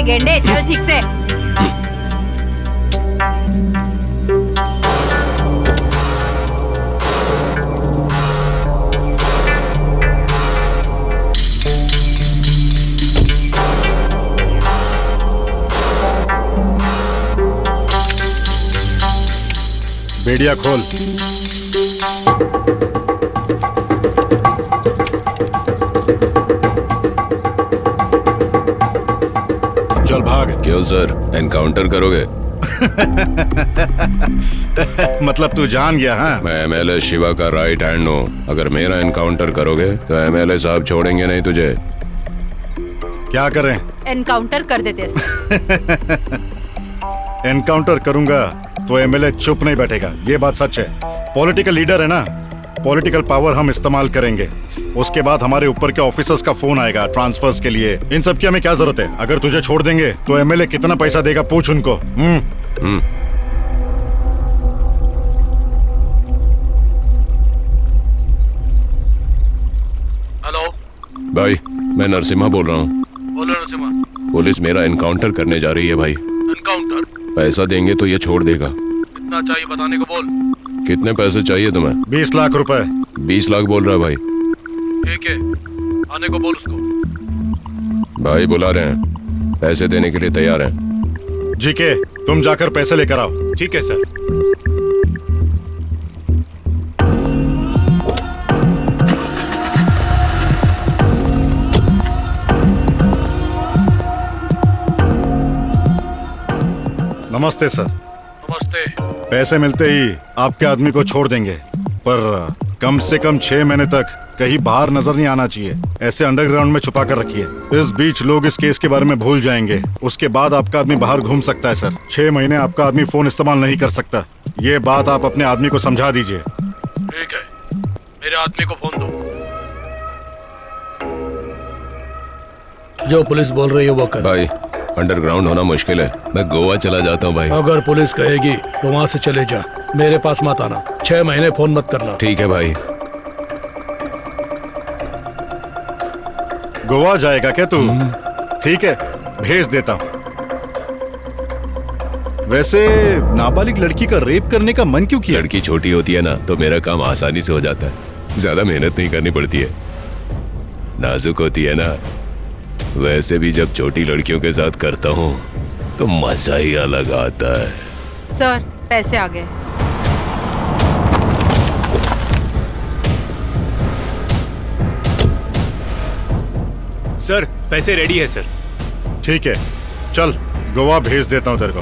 गेंडे, चल ठीक से। बेड़िया खोल। चल भाग। क्यों सर, एनकाउंटर करोगे? मतलब तू जान गया? हाँ, मैं एमएलए शिवा का राइट हैंड हूँ। अगर मेरा एनकाउंटर करोगे तो एमएलए साहब छोड़ेंगे नहीं तुझे। क्या करें? एनकाउंटर कर देते। एनकाउंटर करूंगा तो एमएलए चुप नहीं बैठेगा, ये बात सच है। पॉलिटिकल लीडर है ना, पॉलिटिकल पावर हम इस्तेमाल करेंगे। उसके बाद हमारे ऊपर के ऑफिसर्स का फोन आएगा ट्रांसफर्स के लिए। इन सब की हमें क्या जरूरत है? अगर तुझे छोड़ देंगे तो एमएलए कितना पैसा देगा पूछ उनको। हेलो भाई, मैं नरसिम्हा बोल रहा हूँ। बोलो नरसिम्हा। पुलिस मेरा एनकाउंटर करने जा रही है भाई। एनकाउंटर? पैसा देंगे तो ये छोड़ देगा। कितना चाहिए बताने को बोल। कितने पैसे चाहिए तुम्हें? 20 लाख रुपए। 20 लाख बोल रहा है भाई। ठीक है, आने को बोल उसको। भाई बुला रहे हैं, पैसे देने के लिए तैयार हैं। जीके, तुम जाकर पैसे लेकर आओ। ठीक है सर। नमस्ते सर। नमस्ते। पैसे मिलते ही आपके आदमी को छोड़ देंगे, पर कम से कम 6 महीने तक कहीं बाहर नजर नहीं आना चाहिए। ऐसे अंडरग्राउंड में छुपा कर रखिए। इस बीच लोग इस केस के बारे में भूल जाएंगे। उसके बाद आपका आदमी बाहर घूम सकता है सर। 6 महीने आपका आदमी फोन इस्तेमाल नहीं कर सकता। ये बात आप अपने आदमी को समझा दीजिए। ठीक है, मेरे आदमी को फोन दो। जो पुलिस बोल रही है वो कर। भाई, अंडरग्राउंड होना मुश्किल है। मैं गोवा चला जाता हूँ भाई। अगर पुलिस कहेगी तो वहाँ से चले जा, मेरे पास मत आना। 6 महीने फोन मत करना। ठीक है भाई। गोवा जाएगा क्या तू? ठीक है, भेज देता हूँ। वैसे नाबालिग लड़की का रेप करने का मन क्यों किया? लड़की छोटी होती है ना, तो मेरा काम आसानी से हो जाता है। ज्यादा मेहनत नहीं करनी पड़ती है। नाजुक होती है ना, वैसे भी जब छोटी लड़कियों के साथ करता हूँ तो मजा ही अलग आता है। सर, पैसे आ गए। सर, पैसे रेडी है सर। ठीक है, चल गोवा भेज देता हूँ तेरे को।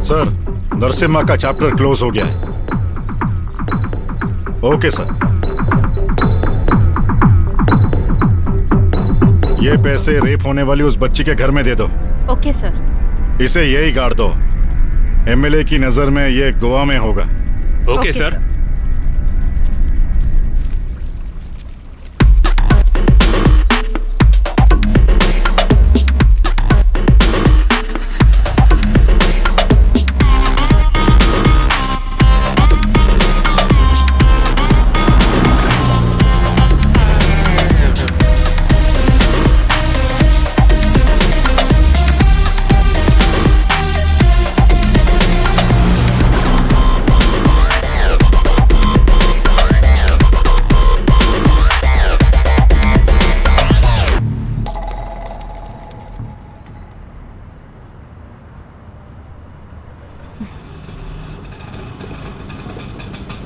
सर, नरसिम्हा का चैप्टर क्लोज हो गया है। Okay sir. ये पैसे रेप होने वाली उस बच्ची के घर में दे दो। Okay sir. इसे यही गाड़ दो। एमएलए की नजर में ये गोवा में होगा। Okay sir.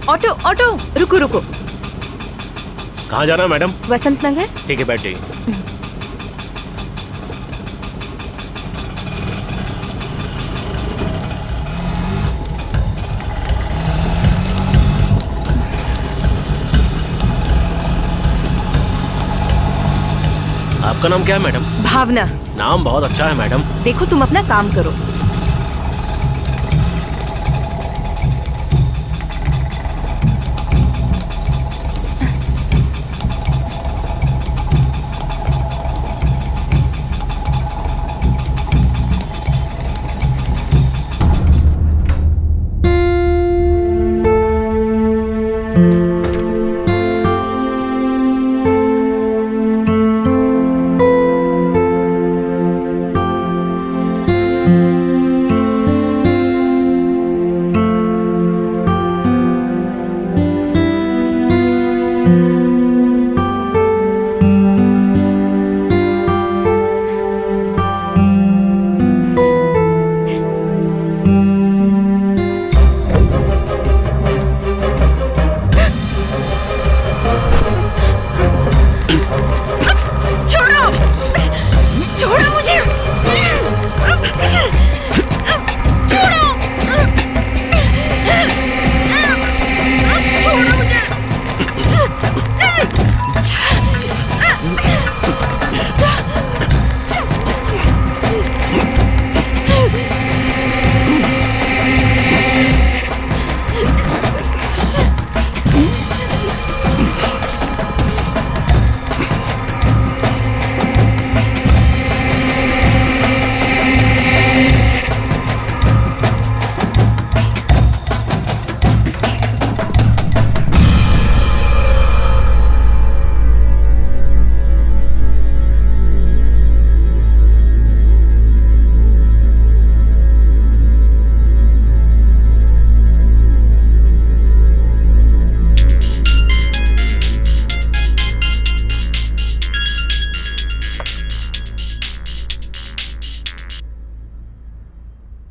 ऑटो ऑटो, रुको रुको। कहाँ जाना है मैडम? वसंत नगर। ठीक है, बैठ जाइए। आपका नाम क्या है मैडम? भावना। नाम बहुत अच्छा है मैडम। देखो, तुम अपना काम करो।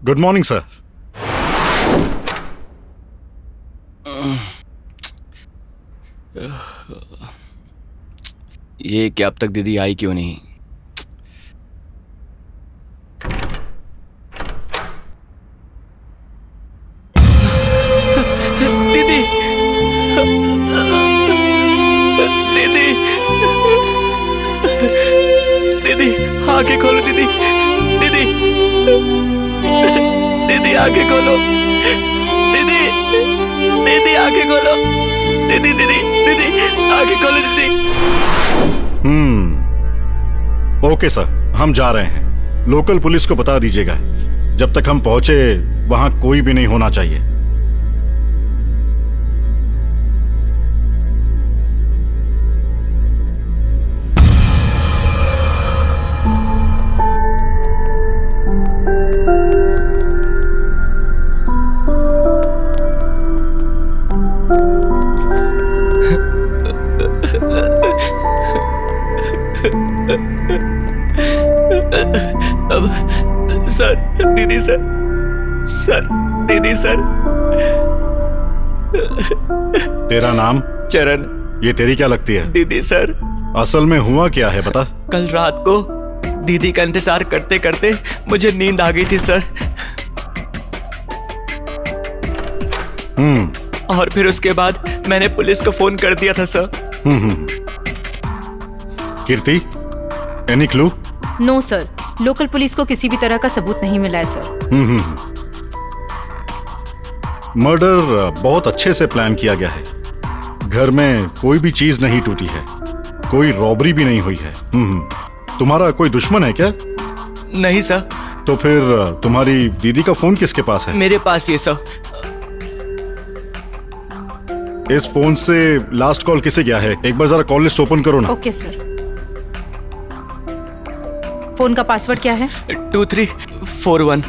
Good morning sir. ये क्या अब तक दीदी आई क्यों नहीं? दीदी, दीदी, दीदी, आंखें खोलो दीदी, दीदी, दीदी आंखें खोलो, दीदी, दीदी आंखें खोलो, दीदी, दीदी, दीदी आंखें खोलो दीदी। ओके सर, हम जा रहे हैं। लोकल पुलिस को बता दीजिएगा, जब तक हम पहुंचे वहां कोई भी नहीं होना चाहिए। सर, दीदी सर, सर, दीदी सर। तेरा नाम? चरण। ये तेरी क्या लगती है? दीदी सर। असल में हुआ क्या है बता। कल रात को दीदी का इंतजार करते करते मुझे नींद आ गई थी सर। और फिर उसके बाद मैंने पुलिस को फोन कर दिया था sir. Kirti, any clue? No sir, local police को किसी भी तरह का सबूत नहीं मिला है सर। मर्डर बहुत अच्छे से प्लान किया गया है। घर में कोई भी चीज नहीं टूटी है, कोई रॉबरी भी नहीं हुई है। तुम्हारा कोई दुश्मन है क्या? नहीं सर। तो फिर तुम्हारी दीदी का फोन किसके पास है? मेरे पास ये सर। इस फोन से लास्ट कॉल किसे गया है? एक बार जरा कॉल लिस्ट ओपन करो ना। Okay sir. फोन का पासवर्ड क्या है? 2341।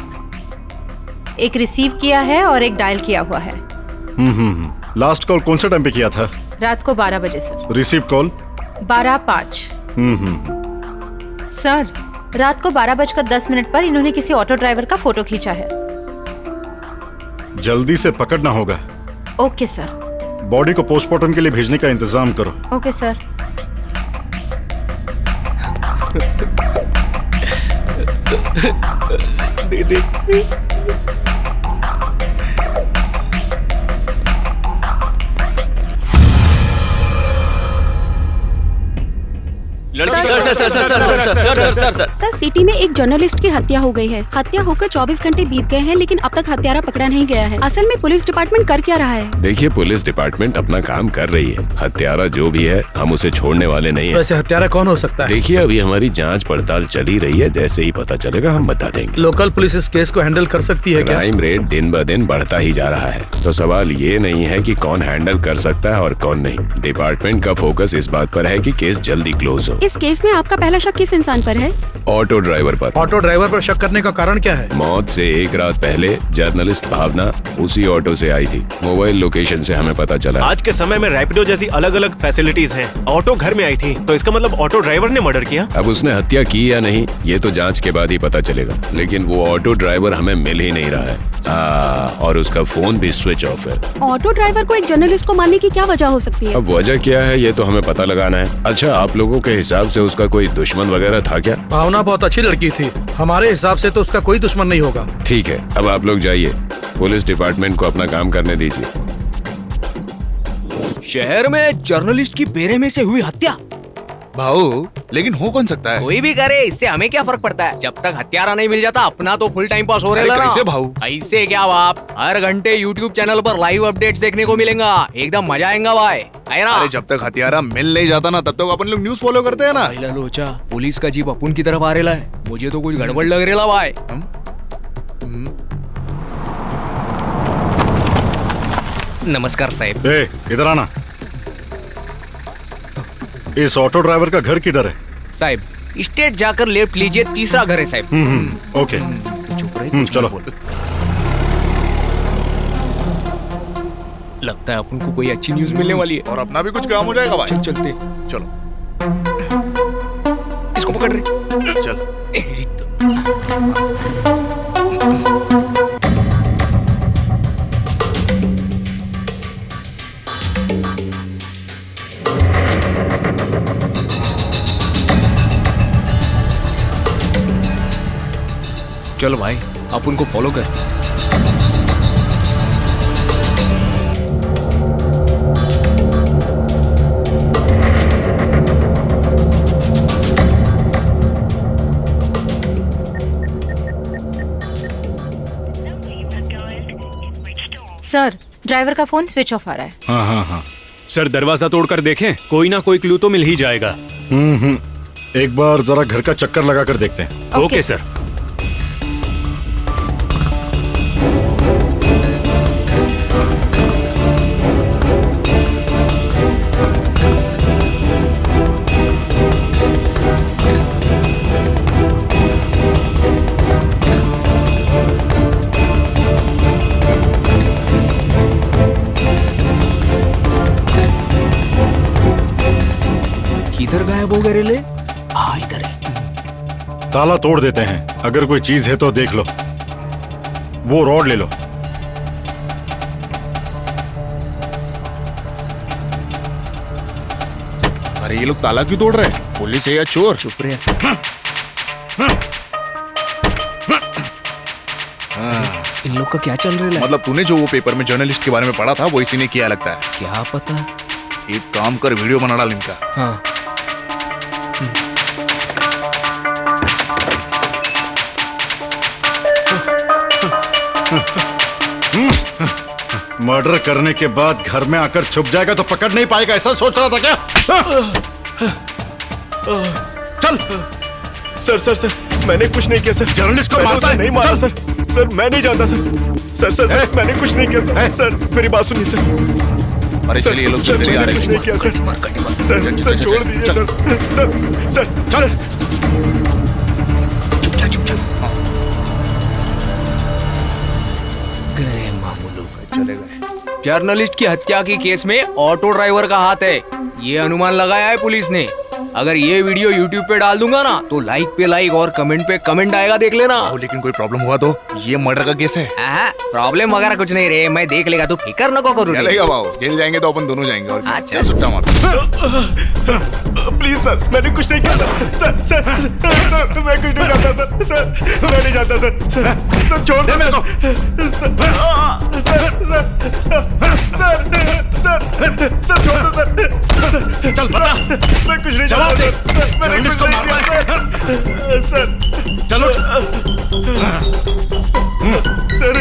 एक रिसीव किया है और एक डायल किया हुआ है। लास्ट कॉल कौन से टाइम पे किया था? रात को 12 बजे सर। Receive call? 12:05। सर, रात को 12:10 पर इन्होंने किसी ऑटो ड्राइवर का फोटो खींचा है। जल्दी से पकड़ना होगा। Okay sir. बॉडी को पोस्टमार्टम के लिए भेजने का इंतजाम करो। Okay sir. दीदी, सर, सिटी में एक जर्नलिस्ट की हत्या हो गई है। हत्या होकर 24 घंटे बीत गए हैं, लेकिन अब तक हत्यारा पकड़ा नहीं गया है। असल में पुलिस डिपार्टमेंट कर क्या रहा है? देखिए, पुलिस डिपार्टमेंट अपना काम कर रही है। हत्यारा जो भी है, हम उसे छोड़ने वाले नहीं है। वैसे हत्यारा कौन हो सकता है? देखिए, अभी हमारी जांच पड़ताल चली रही है। जैसे ही पता चलेगा हम बता देंगे। लोकल पुलिस इस केस को हैंडल कर सकती है क्या? क्राइम रेट दिन ब दिन बढ़ता ही जा रहा है, तो सवाल ये नहीं है कि कौन हैंडल कर सकता है और कौन नहीं। डिपार्टमेंट का फोकस इस बात पर है कि केस जल्दी क्लोज हो। इस केस में आपका पहला शक किस इंसान पर है? ऑटो ड्राइवर पर। ऑटो ड्राइवर पर शक करने का कारण क्या है? मौत से एक रात पहले जर्नलिस्ट भावना उसी ऑटो से आई थी। मोबाइल लोकेशन से हमें पता चला। आज के समय में रैपिडो जैसी अलग अलग फैसिलिटीज हैं। ऑटो घर में आई थी, तो इसका मतलब ऑटो ड्राइवर ने मर्डर किया। अब उसने हत्या की या नहीं, ये तो जांच के बाद ही पता चलेगा। लेकिन वो ऑटो ड्राइवर हमें मिल ही नहीं रहा है। और उसका फोन भी स्विच ऑफ है। ऑटो ड्राइवर को एक जर्नलिस्ट को मारने की क्या वजह हो सकती है? अब वजह क्या है, ये तो हमें पता लगाना है। अच्छा, आप लोगों के हिसाब से उसका कोई दुश्मन वगैरह था क्या? भावना बहुत अच्छी लड़की थी, हमारे हिसाब से तो उसका कोई दुश्मन नहीं होगा। ठीक है, अब आप लोग जाइए, पुलिस डिपार्टमेंट को अपना काम करने दीजिए। शहर में जर्नलिस्ट की बेरहमी से हुई हत्या। भाऊ, लेकिन हो कौन सकता है? कोई भी करे, इससे हमें क्या फर्क पड़ता है? जब तक हत्यारा नहीं मिल जाता, अपना तो फुल टाइम पास हो रहा है। कैसे भाऊ? ऐसे क्या बाप, हर घंटे यूट्यूब चैनल पर लाइव अपडेट्स देखने को मिलेगा। एकदम मजा आएगा भाई, है ना? अरे जब तक हथियारा मिल नहीं जाता ना, तब तक अपन लोग न्यूज़ फॉलो करते हैं ना। पहला लोचा, पुलिस का जीप अपन की तरफ आ रेला है। मुझे तो कुछ गड़बड़ लग रेला भाई। नमस्कार साहब। इधर आना। इस ऑटो ड्राइवर का घर किधर है? साहब, स्टेट जाकर लेफ्ट लीजिए, तीसरा घर है साहब। ओके, चुप रहे, चलो। लगता है अपन को कोई अच्छी न्यूज मिलने वाली है। और अपना भी कुछ काम हो जाएगा भाई। चल चलते, चलो, इसको पकड़ रहे। चल। चलो भाई आप उनको फॉलो कर। सर ड्राइवर का फोन स्विच ऑफ आ रहा है। हाँ हाँ हाँ। सर दरवाजा तोड़कर देखें, कोई ना कोई क्लू तो मिल ही जाएगा। एक बार जरा घर का चक्कर लगा कर देखते हैं। Okay sir. किधर गायब हो गए रेले? हाँ इधर है। ताला तोड़ देते हैं, अगर कोई चीज है तो देख लो। वो रॉड ले लो। अरे ये लोग ताला क्यों तोड़ रहे हैं? पुलिस है या चोर? चुप रहे। इन लोग का क्या चल रहा है? मतलब तूने जो वो पेपर में जर्नलिस्ट के बारे में पढ़ा था वो इसी ने किया लगता है। क्या पता। एक काम कर, वीडियो बना डाल इनका। हाँ मर्डर करने के बाद घर में आकर छुप जाएगा तो पकड़ नहीं पाएगा, ऐसा सोच रहा था क्या? चल। सर सर सर मैंने कुछ नहीं किया सर। जर्नलिस्ट को मारता है? नहीं मारा सर। सर मैं नहीं जानता सर। सर सर सर मैंने कुछ नहीं किया सर। सर मेरी बात सुनिए सर। अरे चलिए ये लोग सर चले आ मैंने रहे कुछ नहीं हैं। किया सर। सर सर छोड़ दीजिए सर। सर सर चल। गए मामू लोग चले गए। जर्नलिस्ट की हत्या के केस में ऑटो ड्राइवर का हाथ है, ये अनुमान लगाया है पुलिस ने। अगर ये वीडियो YouTube पे डाल दूंगा ना तो लाइक पे लाइक और कमेंट पे कमेंट आएगा, देख लेना। लेकिन कोई प्रॉब्लम हुआ तो? ये मर्डर का केस है। प्रॉब्लम वगैरह कुछ नहीं रे, मैं देख लेगा, तू फिकर न करो। चलेगा बाबू, जेल जाएंगे तो अपन दोनों जाएंगे। और हाँ, चल सुट्टा मार। प्लीज सर मैंने कुछ नहीं किया सर। सर सर सर मैं कुछ नहीं जानता सर। सर मैं नहीं जानता सर। सर छोड़ दे मेरे को। सर छोड़ दो सर। चल बता। मैं कुछ नहीं जानता सर। मैंने कुछ नहीं किया सर। चलो। सर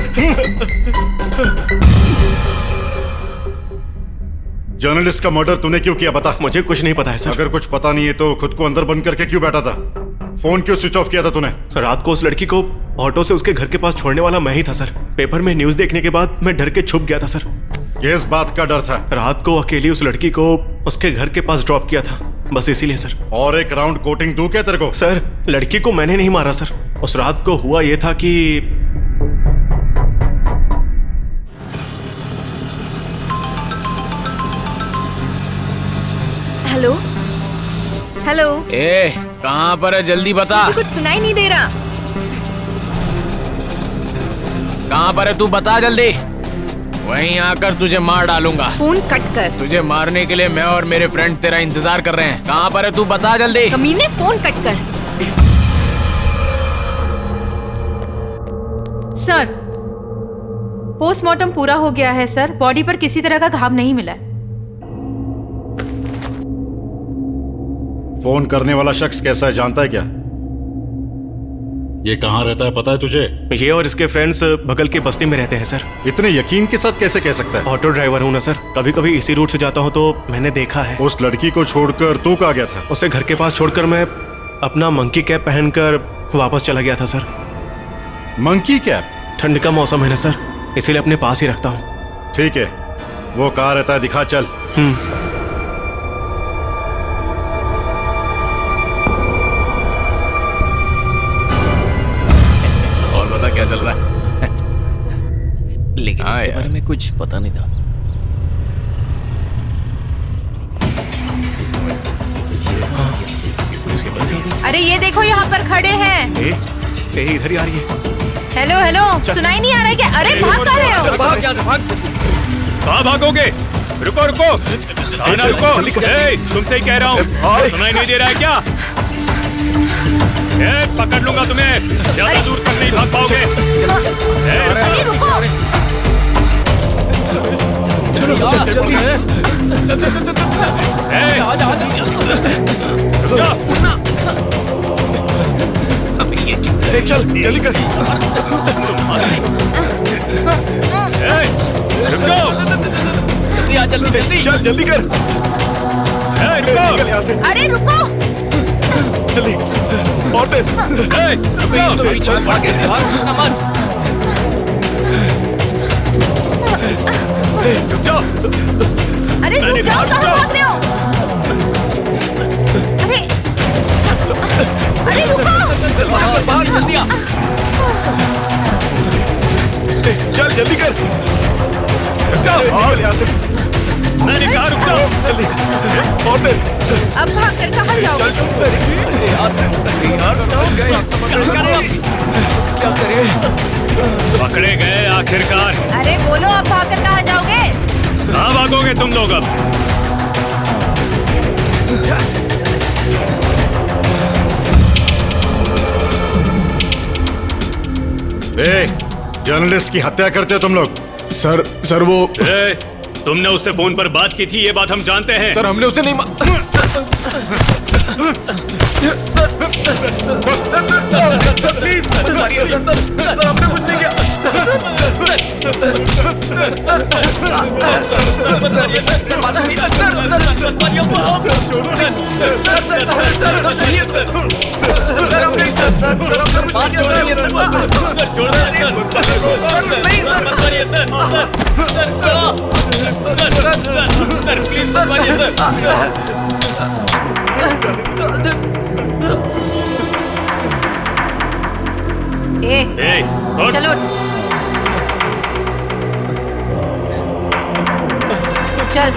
जर्नलिस्ट का मर्डर तूने क्यों किया बता? मुझे कुछ नहीं पता है सर। अगर कुछ पता नहीं है तो खुद को अंदर बंद करके क्यों बैठा था? फोन क्यों स्विच ऑफ किया था तूने? रात को उस लड़की को ऑटो से उसके घर के पास छोड़ने वाला मैं ही था सर। पेपर में न्यूज़ देखने के बाद मैं डर के छुप गया था सर। किस बात का डर था? रात को अकेली उस लड़की को उसके घर के पास ड्रॉप किया था, बस इसीलिए सर। और एक राउंड कोटिंग दूं क्या तेरे को? सर लड़की को मैंने नहीं मारा सर। उस रात को हुआ ये था कि हेलो हेलो। ए कहाँ पर है, जल्दी बता। मुझे कुछ सुनाई नहीं दे रहा। कहाँ पर है तू, बता जल्दी। वहीं आकर तुझे मार डालूंगा। फोन कट कर। तुझे मारने के लिए मैं और मेरे फ्रेंड तेरा इंतजार कर रहे हैं। कहाँ पर है तू, बता जल्दी। कमीने फोन कट कर। सर पोस्टमार्टम पूरा हो गया है सर। बॉडी पर किसी तरह का घाव नहीं मिला है। फोन करने वाला शख्स कैसा है जानता है क्या? ये कहाँ रहता है पता है तुझे? ये और इसके फ्रेंड्स बगल की बस्ती में रहते हैं सर। इतने यकीन के साथ कैसे कह सकता है? ऑटो ड्राइवर हूँ ना सर, कभी कभी इसी रूट से जाता हूँ तो मैंने देखा है। उस लड़की को छोड़कर तू कहाँ गया था? उसे घर के पास छोड़कर मैं अपना मंकी कैप पहनकर वापस चला गया था सर। Monkey cap? ठंड का मौसम है ना सर, इसीलिए अपने पास ही रखता हूँ। ठीक है, वो कहाँ रहता है दिखा चल। और बता क्या चल रहा है? लेकिन इसके बारे में कुछ पता नहीं था। अरे ये देखो यहाँ पर खड़े हैं। इधर ही आ रही है। हेलो हेलो, सुनाई नहीं आ रहा है क्या? अरे भाग कर रहे हो? भाग यहाँ से, भाग। कहाँ भागोगे? रुको रुको, रुको। तुमसे ही कह रहा हूँ, सुनाई नहीं दे रहा है क्या? पकड़ लूंगा तुम्हें, ज्यादा दूर तक नहीं भाग पाओगे। अरे रुको। चल जल्दी कर। रुक जाओ, जल्दी चल जल्दी कर। निकल यहाँ से। अरे रुको। जल्दी और तेज। रुक जाओ। अरे रुक जाओ, कहाँ भाग रहे हो? अरे रुको। चल जल्दी कर। निकल यहाँ से। मैंने कहा रुक जाओ। जल्दी और तेज। अब भाग कर कहाँ जाओगे? क्या करें? पकड़े गए आखिरकार। अरे बोलो, अब भाग कर कहाँ जाओगे? कहाँ भागोगे तुम लोग अब? जर्नलिस्ट की हत्या करते हो तुम लोग? सर वो तुमने उससे फोन पर बात की थी, ये बात हम जानते हैं। सर हमने उसे नहीं चलो चल।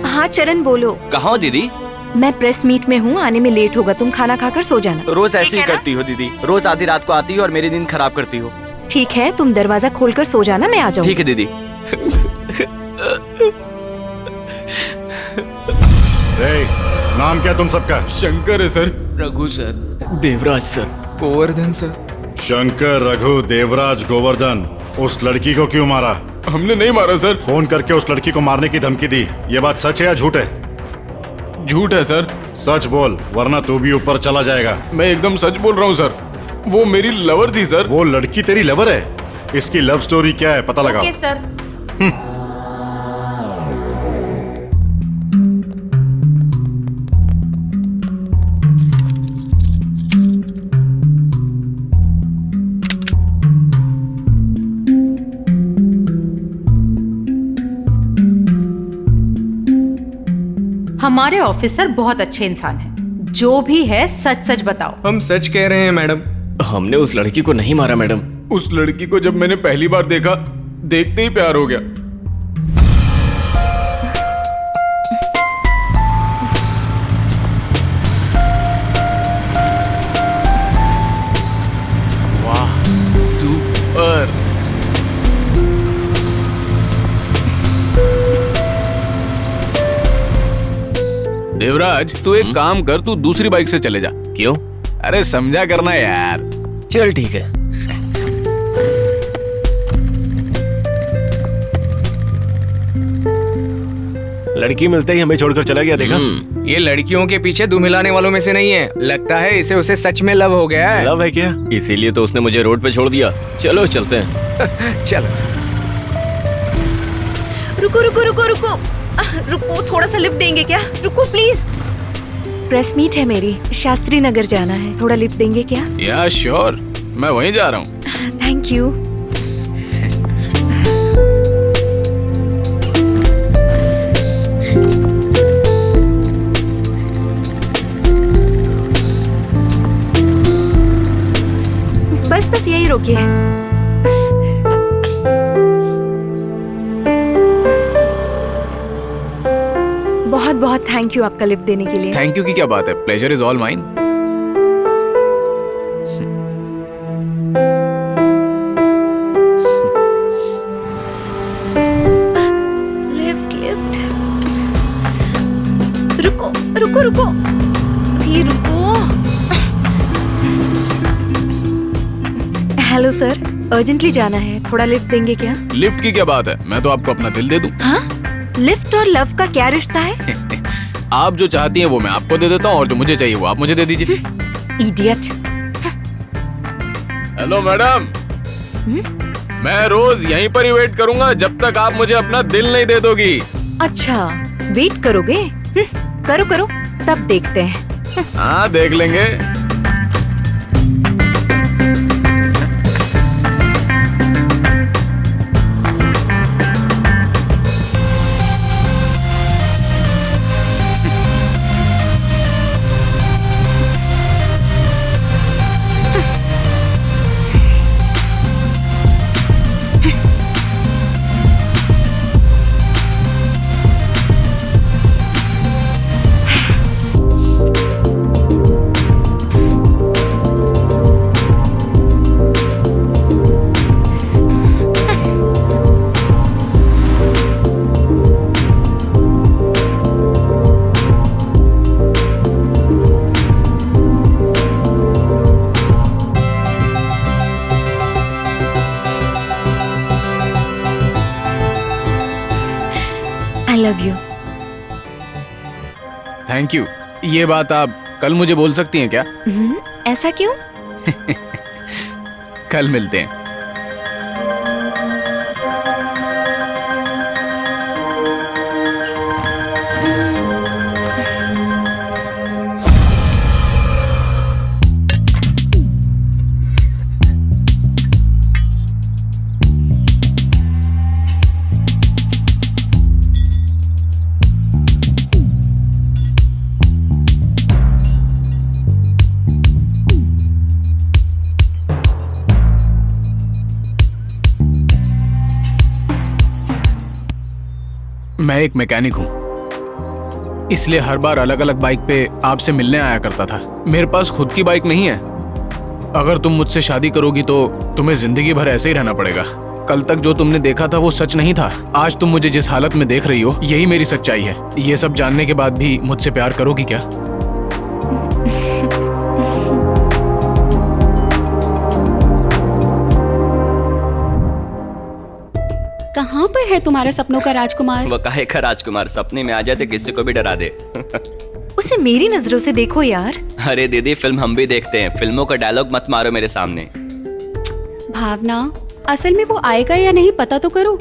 हाँ चरण बोलो। कहाँ हो दीदी? मैं प्रेस मीट में हूँ, आने में लेट होगा, तुम खाना खाकर सो जाना। रोज ऐसे ही करती हो दीदी, रोज आधी रात को आती हो और मेरे दिन खराब करती हो। ठीक है, तुम दरवाजा खोलकर सो जाना, मैं आ जाऊंगी। ठीक है दीदी। नाम क्या तुम सबका? शंकर है sir. Raghu sir. Devraj sir. Govardhan sir. Shankar, Raghu, Devraj, Govardhan. उस लड़की को क्यों मारा? हमने नहीं मारा सर। फोन करके उस लड़की को मारने की धमकी दी, ये बात सच है या झूठ है? झूठ है सर। सच बोल, वरना तू भी ऊपर चला जाएगा। मैं एकदम सच बोल रहा हूँ सर। वो मेरी लवर थी सर। वो लड़की तेरी लवर है? इसकी लव स्टोरी क्या है पता लगाओ। Okay sir. हमारे ऑफिसर बहुत अच्छे इंसान हैं। जो भी है सच सच बताओ। हम सच कह रहे हैं मैडम। हमने उस लड़की को नहीं मारा मैडम। उस लड़की को जब मैंने पहली बार देखा, देखते ही प्यार हो गया। वाह सुपर। देवराज तू एक काम कर, तू दूसरी बाइक से चले जा। क्यों? अरे समझा करना यार। चल ठीक है। लड़की मिलते ही हमें छोड़कर चला गया, देखा? ये लड़कियों के पीछे दुम हिलाने वालों में से नहीं है। लगता है इसे उसे सच में लव हो गया है। लव है क्या? इसीलिए तो उसने मुझे रोड पे छोड़ दिया। चलो चलते हैं। चलो। रुको रुको रुको रुको रुको, थोड़ा सा लिफ्ट देंगे क्या? रुको प्लीज। प्रेस मीट है मेरी, शास्त्री नगर जाना है, थोड़ा लिफ्ट देंगे क्या? या श्योर, मैं वहीं जा रहा हूँ। Thank you. बस बस यही रोकिए। बहुत बहुत थैंक यू आपका लिफ्ट देने के लिए। थैंक यू की क्या बात है, pleasure is all mine. Lift lift, रुको रुको रुको जी, रुको। हेलो सर, अर्जेंटली जाना है, थोड़ा लिफ्ट देंगे क्या? लिफ्ट की क्या बात है, मैं तो आपको अपना दिल दे दूं। हाँ, लिफ्ट और लव का क्या रिश्ता है? आप जो चाहती हैं वो मैं आपको दे देता हूँ और जो मुझे चाहिए वो आप मुझे दे दीजिए। इडियट। हेलो मैडम, मैं रोज यहीं पर ही वेट करूंगा जब तक आप मुझे अपना दिल नहीं दे दोगी। अच्छा, वेट करोगे? करो करो, तब देखते हैं। हाँ, देख लेंगे। Love you. Thank you. ये बात आप कल मुझे बोल सकती हैं क्या? ऐसा क्यों? कल मिलते हैं। मैं एक मैकेनिक हूँ, इसलिए हर बार अलग अलग बाइक पे आपसे मिलने आया करता था। मेरे पास खुद की बाइक नहीं है। अगर तुम मुझसे शादी करोगी तो तुम्हें जिंदगी भर ऐसे ही रहना पड़ेगा। कल तक जो तुमने देखा था वो सच नहीं था। आज तुम मुझे जिस हालत में देख रही हो यही मेरी सच्चाई है। ये सब जानने के बाद भी मुझसे प्यार करोगी क्या? कहाँ पर है तुम्हारा सपनों का राजकुमार? वो काहे का राजकुमार, सपने में आ जाए तो किसी को भी डरा दे। उसे मेरी नजरों से देखो यार। अरे दीदी, फिल्म हम भी देखते हैं, फिल्मों का डायलॉग मत मारो मेरे सामने। भावना, असल में वो आएगा या नहीं पता तो करो।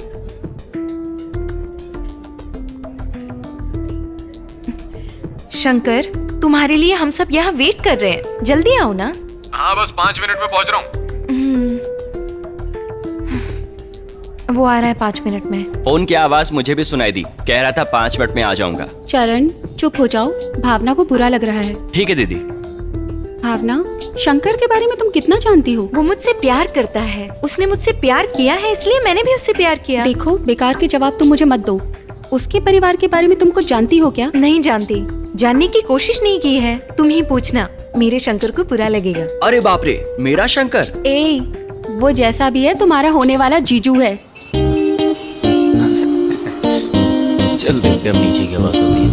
शंकर, तुम्हारे लिए हम सब यहाँ वेट कर रहे हैं, जल्दी आओ ना। हाँ, बस 5 मिनट में पहुँच रहा हूँ। वो आ रहा है 5 मिनट में। फोन की आवाज मुझे भी सुनाई दी, कह रहा था 5 मिनट में आ जाऊंगा। चरण, चुप हो जाओ, भावना को बुरा लग रहा है। ठीक है दीदी। भावना, शंकर के बारे में तुम कितना जानती हो? वो मुझसे प्यार करता है, उसने मुझसे प्यार किया है, इसलिए मैंने भी उससे प्यार किया। देखो, बेकार के जवाब तुम मुझे मत दो। उसके परिवार के बारे में तुम कुछ जानती हो क्या? नहीं जानती, जानने की कोशिश नहीं की है। तुम ही पूछना, मेरे शंकर को बुरा लगेगा। अरे बाप रे, मेरा शंकर? ए, वो जैसा भी है तुम्हारा होने वाला जीजू है। चल देखते अब नीचे क्या बात होती है।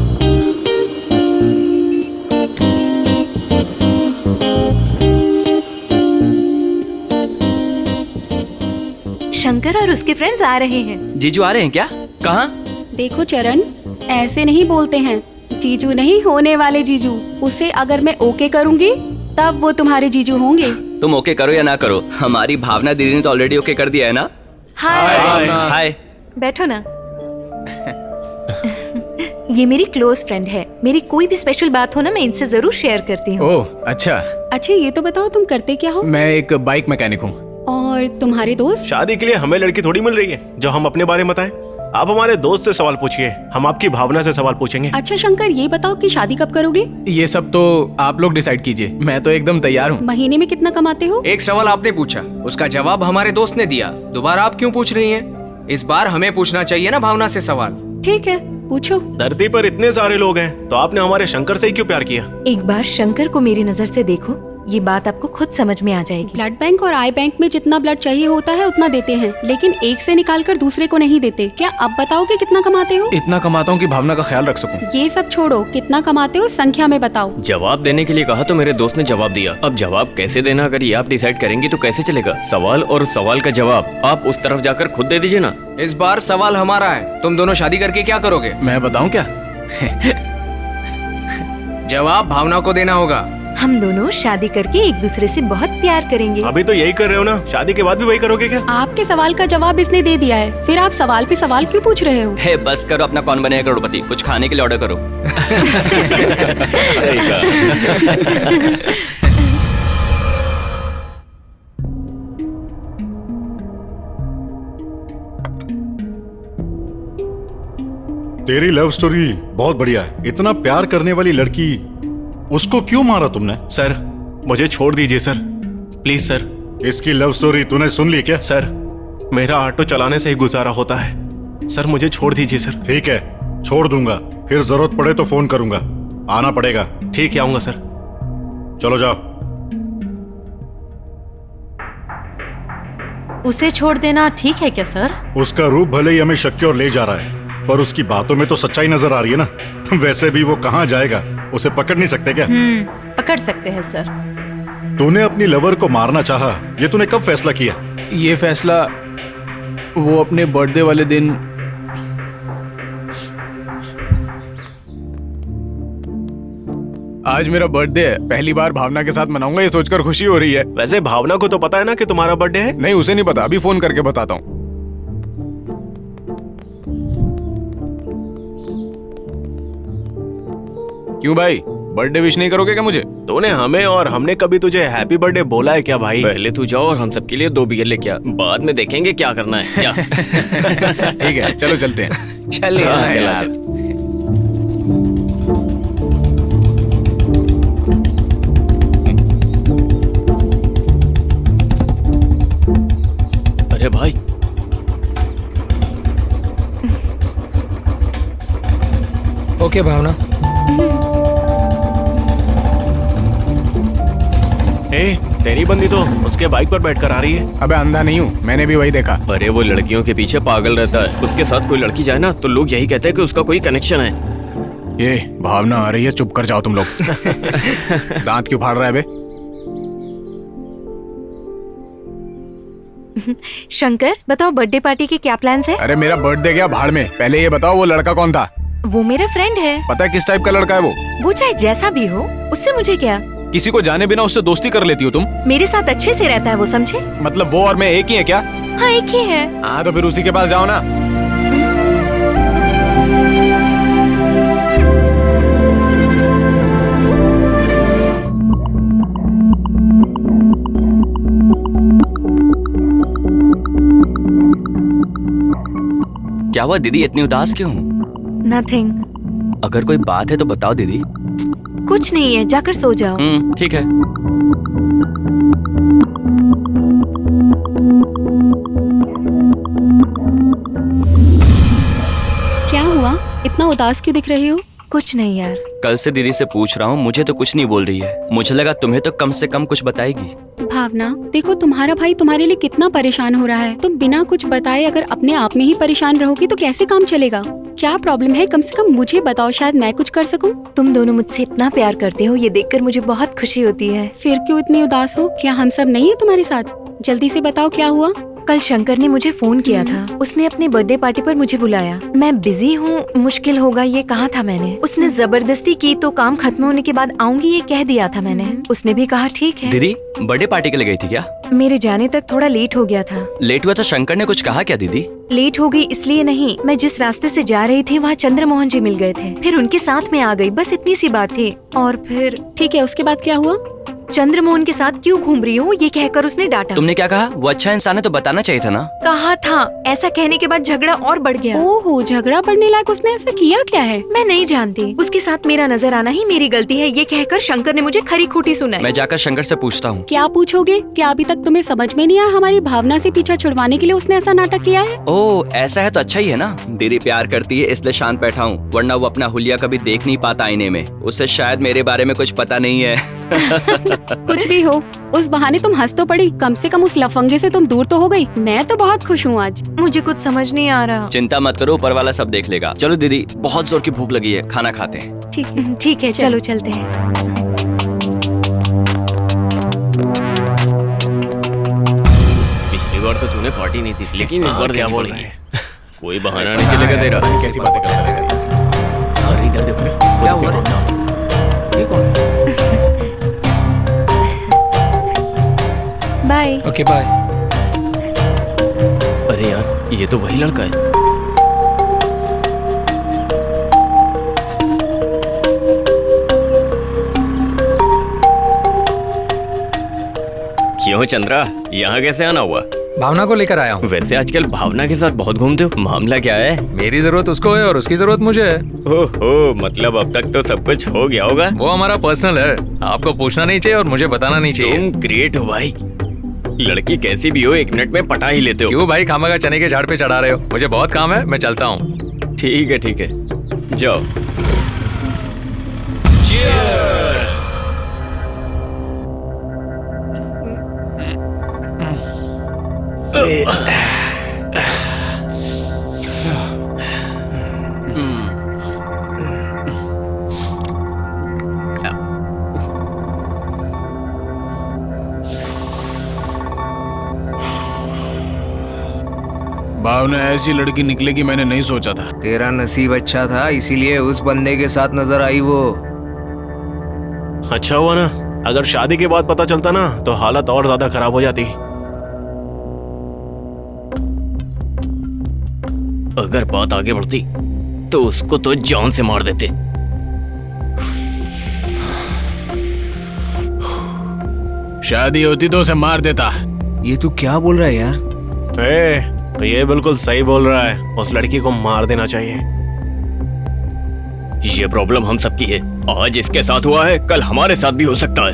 शंकर और उसके फ्रेंड्स आ रहे हैं। जीजू आ रहे हैं क्या? कहाँ? देखो चरण, ऐसे नहीं बोलते हैं। जीजू नहीं, होने वाले जीजू। उसे अगर मैं ओके करूंगी तब वो तुम्हारे जीजू होंगे। तुम ओके करो या ना करो, हमारी भावना दीदी ने तो ऑलरेडी ओके कर दिया है ना। हाय। हाय। बैठो ना। ये मेरी क्लोज फ्रेंड है। मेरी कोई भी स्पेशल बात हो ना, मैं इनसे जरूर शेयर करती हूँ। ओह अच्छा। अच्छा, ये तो बताओ तुम करते क्या हो? मैं एक बाइक मैकेनिक हूँ। और तुम्हारे दोस्त? शादी के लिए हमें लड़की थोड़ी मिल रही है जो हम अपने बारे में बताएं। आप हमारे दोस्त से सवाल पूछिए, हम आपकी भावना से सवाल पूछेंगे। अच्छा शंकर, ये बताओ कि शादी कब करोगे? ये सब तो आप लोग डिसाइड कीजिए, मैं तो एकदम तैयार हूँ। महीने में कितना कमाते हो? एक सवाल आपने पूछा, उसका जवाब हमारे दोस्त ने दिया। दोबारा आप क्यों पूछ रही हैं? इस बार हमें पूछना चाहिए ना भावना से सवाल। ठीक है, पूछो। धरती पर इतने सारे लोग हैं तो आपने हमारे शंकर से ही क्यों प्यार किया? एक बार शंकर को मेरी नजर से देखो, ये बात आपको खुद समझ में आ जाएगी। ब्लड बैंक और आई बैंक में जितना ब्लड चाहिए होता है उतना देते हैं, लेकिन एक से निकालकर दूसरे को नहीं देते। क्या अब बताओगे कितना कमाते हो? इतना कमाता हूँ कि भावना का ख्याल रख सकूं। ये सब छोड़ो, कितना कमाते हो संख्या में बताओ। जवाब देने के लिए कहा तो मेरे दोस्त ने जवाब दिया। अब जवाब कैसे देना अगर ये आप डिसाइड करेंगी तो कैसे चलेगा? सवाल और सवाल का जवाब आप उस तरफ जाकर खुद दे दीजिए ना। इस बार सवाल हमारा है, तुम दोनों शादी करके क्या करोगे? मैं बताऊं क्या? जवाब भावना को देना होगा। हम दोनों शादी करके एक दूसरे से बहुत प्यार करेंगे। अभी तो यही कर रहे हो ना, शादी के बाद भी वही करोगे क्या? आपके सवाल का जवाब इसने दे दिया है, फिर आप सवाल पे सवाल क्यों पूछ रहे हो? हे बस करो, अपना कौन बनेगा करोड़पति, कुछ खाने के लिए ऑर्डर करो। सही कहा। तेरी लव स्टोरी बहुत बढ़िया है। इतना प्यार करने वाली लड़की, उसको क्यों मारा तुमने? सर मुझे छोड़ दीजिए सर, प्लीज सर। इसकी लव स्टोरी तूने सुन ली क्या? सर मेरा ऑटो चलाने से ही गुजारा होता है, सर मुझे छोड़ दीजिए सर। ठीक है, छोड़ दूंगा, फिर जरूरत पड़े तो फोन करूंगा, आना पड़ेगा। ठीक है, आऊंगा सर। चलो जाओ। उसे छोड़ देना ठीक है क्या सर? उसका रूप भले ही हमें शक्की और ले जा रहा है, पर उसकी बातों में तो सच्चाई नजर आ रही है ना। वैसे भी वो कहाँ जाएगा, उसे पकड़ नहीं सकते क्या? पकड़ सकते हैं सर। तूने अपनी लवर को मारना चाहा, ये तूने कब फैसला किया? ये फैसला वो अपने बर्थडे वाले दिन। आज मेरा बर्थडे है, पहली बार भावना के साथ मनाऊंगा, ये सोचकर खुशी हो रही है। वैसे भावना को तो पता है ना कि तुम्हारा बर्थडे है? नहीं, उसे नहीं पता, अभी फोन करके बताता हूँ। क्यों भाई, बर्थडे विश नहीं करोगे क्या मुझे? तूने हमें और हमने कभी तुझे हैप्पी बर्थडे बोला है क्या भाई? पहले तू जाओ और हम सबके लिए 2 बियर लेके आ, बाद में देखेंगे क्या करना है। क्या? ठीक है, चलो चलते हैं। चल यार। अरे भाई, ओके भावना। ए, तेरी बंदी तो उसके बाइक पर बैठकर आ रही है। अबे अंधा नहीं हूँ, मैंने भी वही देखा। अरे वो लड़कियों के पीछे पागल रहता है, उसके साथ कोई लड़की जाए ना तो लोग यही कहते हैं कि उसका कोई कनेक्शन है। ये भावना आ रही है, चुप कर जाओ तुम लोग। दांत क्यों फाड़ रहा है बे? शंकर बताओ, बर्थडे पार्टी के क्या प्लान्स है? अरे मेरा बर्थडे गया भाड़ में, पहले ये बताओ वो लड़का कौन था? वो मेरा फ्रेंड है। पता है किस टाइप का लड़का है वो? वो चाहे जैसा भी हो, उससे मुझे क्या? किसी को जाने बिना उससे दोस्ती कर लेती हो तुम? मेरे साथ अच्छे से रहता है वो, समझे? मतलब वो और मैं एक ही है क्या? हाँ एक ही है। हाँ तो फिर उसी के पास जाओ ना। क्या हुआ दीदी, इतनी उदास क्यों? नथिंग। अगर कोई बात है तो बताओ दीदी। कुछ नहीं है, जाकर सो जाओ। ठीक है। क्या हुआ, इतना उदास क्यों दिख रही हो? कुछ नहीं यार। कल से दीदी से पूछ रहा हूँ, मुझे तो कुछ नहीं बोल रही है। मुझे लगा तुम्हें तो कम से कम कुछ बताएगी। भावना देखो, तुम्हारा भाई तुम्हारे लिए कितना परेशान हो रहा है। तुम बिना कुछ बताए अगर अपने आप में ही परेशान रहोगी तो कैसे काम चलेगा? क्या प्रॉब्लम है, कम से कम मुझे बताओ, शायद मैं कुछ कर सकूं। तुम दोनों मुझसे इतना प्यार करते हो, ये देखकर मुझे बहुत खुशी होती है। फिर क्यों इतनी उदास हो? क्या हम सब नहीं है तुम्हारे साथ? जल्दी से बताओ क्या हुआ। कल शंकर ने मुझे फोन किया था, उसने अपने बर्थडे पार्टी पर मुझे बुलाया। मैं बिजी हूँ, मुश्किल होगा ये कहा था मैंने। उसने जबरदस्ती की तो काम खत्म होने के बाद आऊंगी ये कह दिया था मैंने। उसने भी कहा ठीक है। दीदी बर्थडे पार्टी के लिए गई थी क्या? मेरे जाने तक थोड़ा लेट हो गया था। लेट हुआ तो शंकर ने कुछ कहा क्या दीदी? लेट हो गई इसलिए नहीं, मैं जिस रास्ते से जा रही थी वहाँ चंद्रमोहन जी मिल गए थे, फिर उनके साथ में आ गई, बस इतनी सी बात थी। और फिर ठीक है, उसके बाद क्या हुआ? चंद्रमोहन के साथ क्यों घूम रही हो ये कहकर उसने डांटा। तुमने क्या कहा? वो अच्छा इंसान है तो बताना चाहिए था ना। कहा था। ऐसा कहने के बाद झगड़ा और बढ़ गया। ओहो, झगड़ा बढ़ने लायक उसने ऐसा किया क्या है? मैं नहीं जानती। उसके साथ मेरा नजर आना ही मेरी गलती है, ये कहकर शंकर ने मुझे खरी खोटी सुनाई। मैं जाकर शंकर से पूछता हूँ। क्या पूछोगे? क्या अभी तक तुम्हें समझ में नहीं आया हमारी भावना से पीछा छुड़वाने के लिए उसने ऐसा नाटक किया है? ओह, ऐसा है तो अच्छा ही है ना। दीदी प्यार करती है इसलिए शांत बैठा हूँ, वरना वो अपना हुलिया कभी देख नहीं पाता आईने में। उसे शायद मेरे बारे में कुछ पता नहीं है। कुछ भी हो, उस बहाने तुम हंस तो पड़ी। कम से कम उस लफंगे से तुम दूर तो हो गई। मैं तो बहुत खुश हूँ आज। मुझे कुछ समझ नहीं आ रहा। चिंता मत करो, ऊपर वाला सब देख लेगा। चलो दीदी, बहुत जोर की भूख लगी है, खाना खाते हैं। ठीक है, चलो चलते हैं। पिछली बार तो तूने पार्टी नहीं दी, लेकिन इस बार क्या बोल रही है? कोई बहाना नहीं चलेगा तेरा। कैसी बातें करता रहेगा। अरे इधर देखो, क्या हुआ रे? ये कौन है? बाय। Okay bye. अरे यार, ये तो वही लड़का है। क्यों चंद्रा, यहाँ कैसे आना हुआ? भावना को लेकर आया हूँ। वैसे आजकल भावना के साथ बहुत घूमते हो, मामला क्या है? मेरी जरूरत उसको है और उसकी जरूरत मुझे है। ओहो, मतलब अब तक तो सब कुछ हो गया होगा। वो हमारा पर्सनल है, आपको पूछना नहीं चाहिए और मुझे बताना नहीं चाहिए। तुम ग्रेट हो भाई, लड़की कैसी भी हो 1 मिनट में पटा ही लेते हो। क्यों भाई खामखा चने के झाड़ पे चढ़ा रहे हो? मुझे बहुत काम है, मैं चलता हूँ। ठीक है, जाओ। भावना ऐसी लड़की निकलेगी मैंने नहीं सोचा था। तेरा नसीब अच्छा था, इसीलिए उस बंदे के साथ नजर आई वो। अच्छा हुआ ना, अगर शादी के बाद पता चलता ना तो हालत और ज्यादा खराब हो जाती। अगर बात आगे बढ़ती तो उसको तो जान से मार देते। शादी होती तो उसे मार देता। ये तू क्या बोल रहा है यार? तो ये बिल्कुल सही बोल रहा है, उस लड़की को मार देना चाहिए। ये प्रॉब्लम हम सबकी है। आज इसके साथ हुआ है, कल हमारे साथ भी हो सकता है।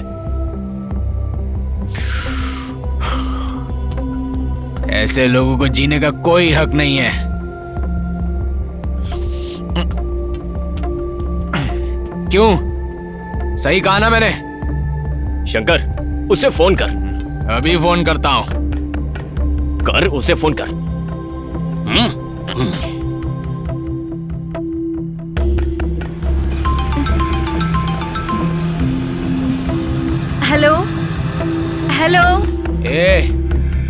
ऐसे लोगों को जीने का कोई हक नहीं है। क्यों? सही कहा ना मैंने? शंकर, उसे फोन कर। अभी फोन करता हूं। कर, उसे फोन कर। Hello hello.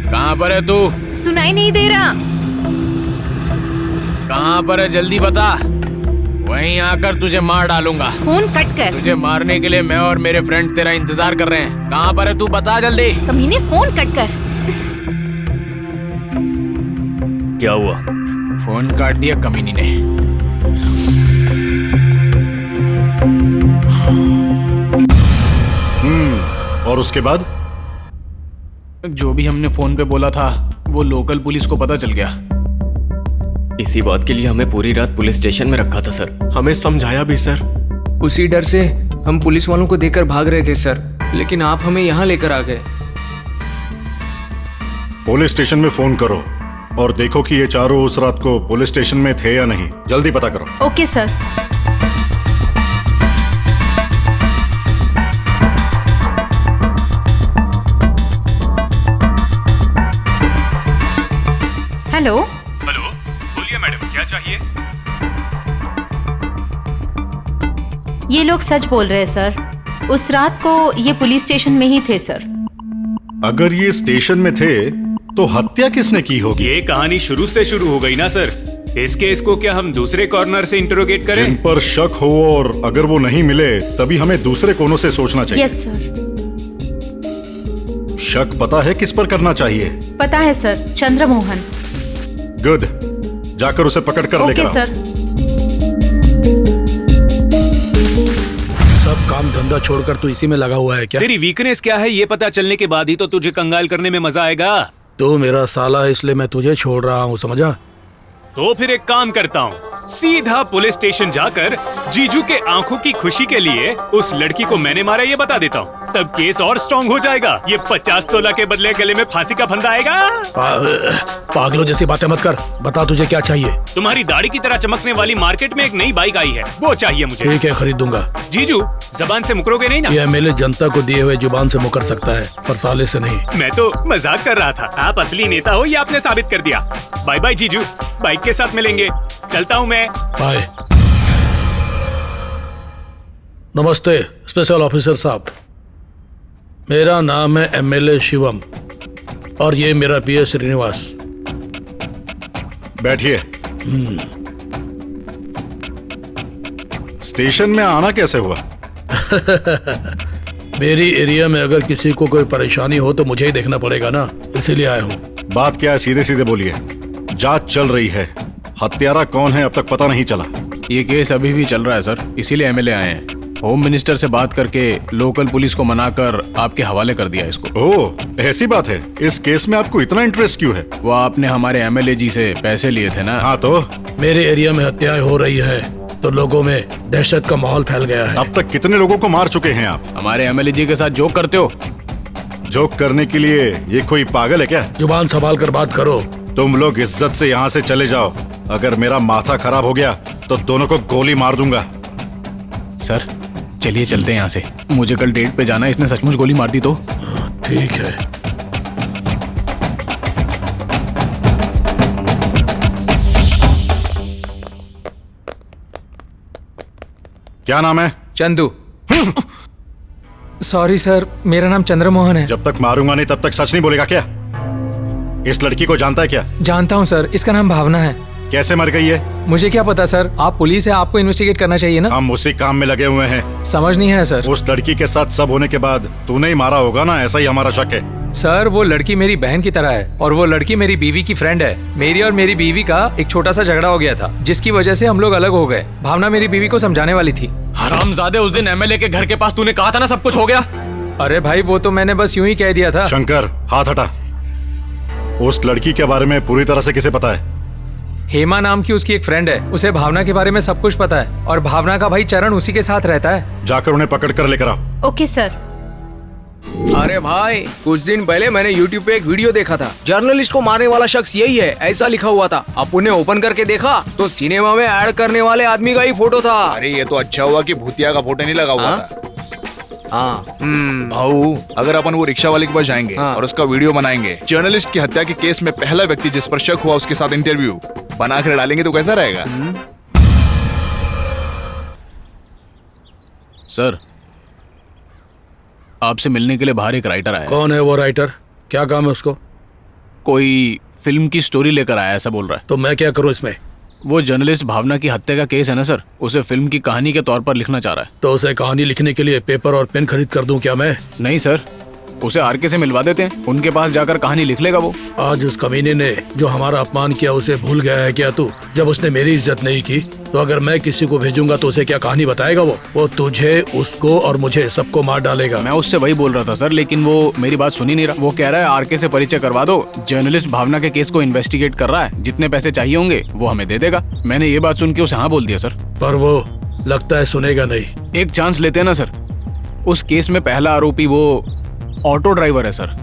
कहाँ पर है तू? सुनाई नहीं दे रहा। कहाँ पर है जल्दी बता, वहीं आकर तुझे मार डालूंगा। फोन कट कर। तुझे मारने के लिए मैं और मेरे फ्रेंड तेरा इंतजार कर रहे हैं। कहाँ पर है तू, बता जल्दी। कमीने फोन कट कर। क्या हुआ? फोन काट दिया कमीनी ने। और उसके बाद? जो भी हमने फोन पे बोला था वो लोकल पुलिस को पता चल गया। इसी बात के लिए हमें पूरी रात पुलिस स्टेशन में रखा था सर। हमें समझाया भी सर। उसी डर से हम पुलिस वालों को देखकर भाग रहे थे सर, लेकिन आप हमें यहाँ लेकर आ गए। पुलिस स्टेशन में फोन करो और देखो कि ये चारों उस रात को पुलिस स्टेशन में थे या नहीं। जल्दी पता करो। Okay sir. हेलो। हेलो, बोलिए मैडम, क्या चाहिए? ये लोग सच बोल रहे हैं सर, उस रात को ये पुलिस स्टेशन में ही थे सर। अगर ये स्टेशन में थे तो हत्या किसने की होगी? ये कहानी शुरू से शुरू हो गई ना सर। इस केस को क्या हम दूसरे कॉर्नर से इंटरोगेट करें? जिन पर शक हो और अगर वो नहीं मिले तभी हमें दूसरे कोनों से सोचना चाहिए। Yes sir. शक पता है किस पर करना चाहिए? पता है सर, चंद्रमोहन। गुड, जाकर उसे पकड़ कर लेकर आओ। Okay sir. सब काम धंधा छोड़कर तू इसी में लगा हुआ है क्या? तेरी वीकनेस क्या है ये पता चलने के बाद ही तो तुझे कंगाल करने में मजा आएगा। तू मेरा साला है, इसलिए मैं तुझे छोड़ रहा हूँ, समझा? तो फिर एक काम करता हूँ, सीधा पुलिस स्टेशन जाकर जीजू के आंखों की खुशी के लिए उस लड़की को मैंने मारा ये बता देता हूँ। तब केस और स्ट्रॉन्ग हो जाएगा। ये 50 तोला के बदले गले में फांसी का फंदा आएगा। पागलों जैसी बातें मत कर, बता तुझे क्या चाहिए? तुम्हारी दाढ़ी की तरह चमकने वाली मार्केट में एक नई बाइक आई है, वो चाहिए मुझे। ठीक है, खरीद दूंगा। जीजू जबान से मुकरोगे नहीं ना? ये एमएलए जनता को दिए हुए जुबान से मुकर सकता है, पर साले से नहीं। मैं तो मजाक कर रहा था, आप असली नेता हो ये आपने साबित कर दिया। बाय बाय जीजू, बाइक के साथ मिलेंगे, चलता हूँ मैं। बाय। नमस्ते स्पेशल ऑफिसर साहब, मेरा नाम है एमएलए शिवम और ये मेरा पीए श्रीनिवास। बैठिए। स्टेशन में आना कैसे हुआ? मेरी एरिया में अगर किसी को कोई परेशानी हो तो मुझे ही देखना पड़ेगा ना, इसीलिए आया हूँ। बात क्या है, सीधे सीधे बोलिए। जांच चल रही है, हत्यारा कौन है अब तक पता नहीं चला। ये केस अभी भी चल रहा है सर, इसीलिए एमएलए आए हैं। होम मिनिस्टर से बात करके लोकल पुलिस को मनाकर आपके हवाले कर दिया इसको। ओह, ऐसी बात है। इस केस में आपको इतना इंटरेस्ट क्यों है? वो आपने हमारे एमएलए जी से पैसे लिए थे ना। हाँ तो मेरे एरिया में हत्याएं हो रही हैं तो लोगों में दहशत का माहौल फैल गया है। अब तक कितने लोगों को मार चुके हैं आप? हमारे एमएलए जी के साथ जोक करते हो? जोक करने के लिए ये कोई पागल है क्या? जुबान संभाल कर बात करो। तुम लोग इज्जत से यहाँ से चले जाओ, अगर मेरा माथा खराब हो गया तो दोनों को गोली मार दूंगा। सर चलिए चलते हैं यहाँ से, मुझे कल डेट पे जाना है, इसने सचमुच गोली मार दी तो। ठीक है। क्या नाम है? चंदू। सॉरी सर, मेरा नाम चंद्रमोहन है। जब तक मारूंगा नहीं तब तक सच नहीं बोलेगा क्या? इस लड़की को जानता है क्या? जानता हूँ सर, इसका नाम भावना है। कैसे मर गई है? मुझे क्या पता सर, आप पुलिस है, आपको इन्वेस्टिगेट करना चाहिए ना। हम उसी काम में लगे हुए हैं। समझ नहीं है सर। उस लड़की के साथ सब होने के बाद तूने ही मारा होगा ना, ऐसा ही हमारा शक है। सर वो लड़की मेरी बहन की तरह है और वो लड़की मेरी बीवी की फ्रेंड है। मेरी और मेरी बीवी का एक छोटा सा झगड़ा हो गया था जिसकी वजह से हम लोग अलग हो गए। भावना मेरी बीवी को समझाने वाली थी। हरामजादे, उस दिन एमएलए के घर के पास तूने कहा था ना सब कुछ हो गया। अरे भाई वो तो मैंने बस यूं ही कह दिया था। शंकर हाथ हटा। उस लड़की के बारे में पूरी तरह से किसे पता है? हेमा नाम की उसकी एक फ्रेंड है, उसे भावना के बारे में सब कुछ पता है और भावना का भाई चरण उसी के साथ रहता है। जाकर उन्हें पकड़ कर लेकर आओ। Okay sir. अरे भाई कुछ दिन पहले मैंने YouTube पे एक वीडियो देखा था, जर्नलिस्ट को मारने वाला शख्स यही है ऐसा लिखा हुआ था। अब उन्हें ओपन करके देखा तो सिनेमा में ऐड करने वाले आदमी का ही फोटो था। अरे ये तो अच्छा हुआ कि भूतिया का फोटो नहीं लगा हुआ था। हाँ भाऊ, अगर अपन वो रिक्शा वाले के पास जाएंगे और उसका वीडियो बनाएंगे, जर्नलिस्ट की हत्या के केस में पहला व्यक्ति जिस पर शक हुआ उसके साथ इंटरव्यू बनाकर डालेंगे तो कैसा रहेगा? सर आपसे मिलने के लिए बाहर एक राइटर आया। कौन है वो राइटर? क्या काम है उसको? कोई फिल्म की स्टोरी लेकर आया ऐसा बोल रहा है। तो मैं क्या करूं इसमें? वो जर्नलिस्ट भावना की हत्या का केस है ना सर, उसे फिल्म की कहानी के तौर पर लिखना चाह रहा है। तो उसे कहानी लिखने के लिए पेपर और पेन खरीद कर दूं क्या मैं? नहीं सर, उसे आरके से मिलवा देते हैं, उनके पास जाकर कहानी लिख लेगा वो। आज उस कमीने ने जो हमारा अपमान किया उसे भूल गया है क्या तू? जब उसने मेरी इज्जत नहीं की तो अगर मैं किसी को भेजूंगा तो उसे क्या कहानी बताएगा? वो तुझे, उसको और मुझे सबको मार डालेगा। मैं उससे वही बोल रहा था सर, लेकिन वो मेरी बात सुन ही नहीं रहा। वो कह रहा है आरके से परिचय करवा दो, जर्नलिस्ट भावना के केस को इन्वेस्टिगेट कर रहा है, जितने पैसे चाहिए होंगे वो हमें दे देगा। मैंने ये बात सुन के उसे हाँ बोल दिया सर। पर वो लगता है सुनेगा नहीं। एक चांस लेते हैं ना सर। उस केस में पहला आरोपी वो ऑटो ड्राइवर है सर,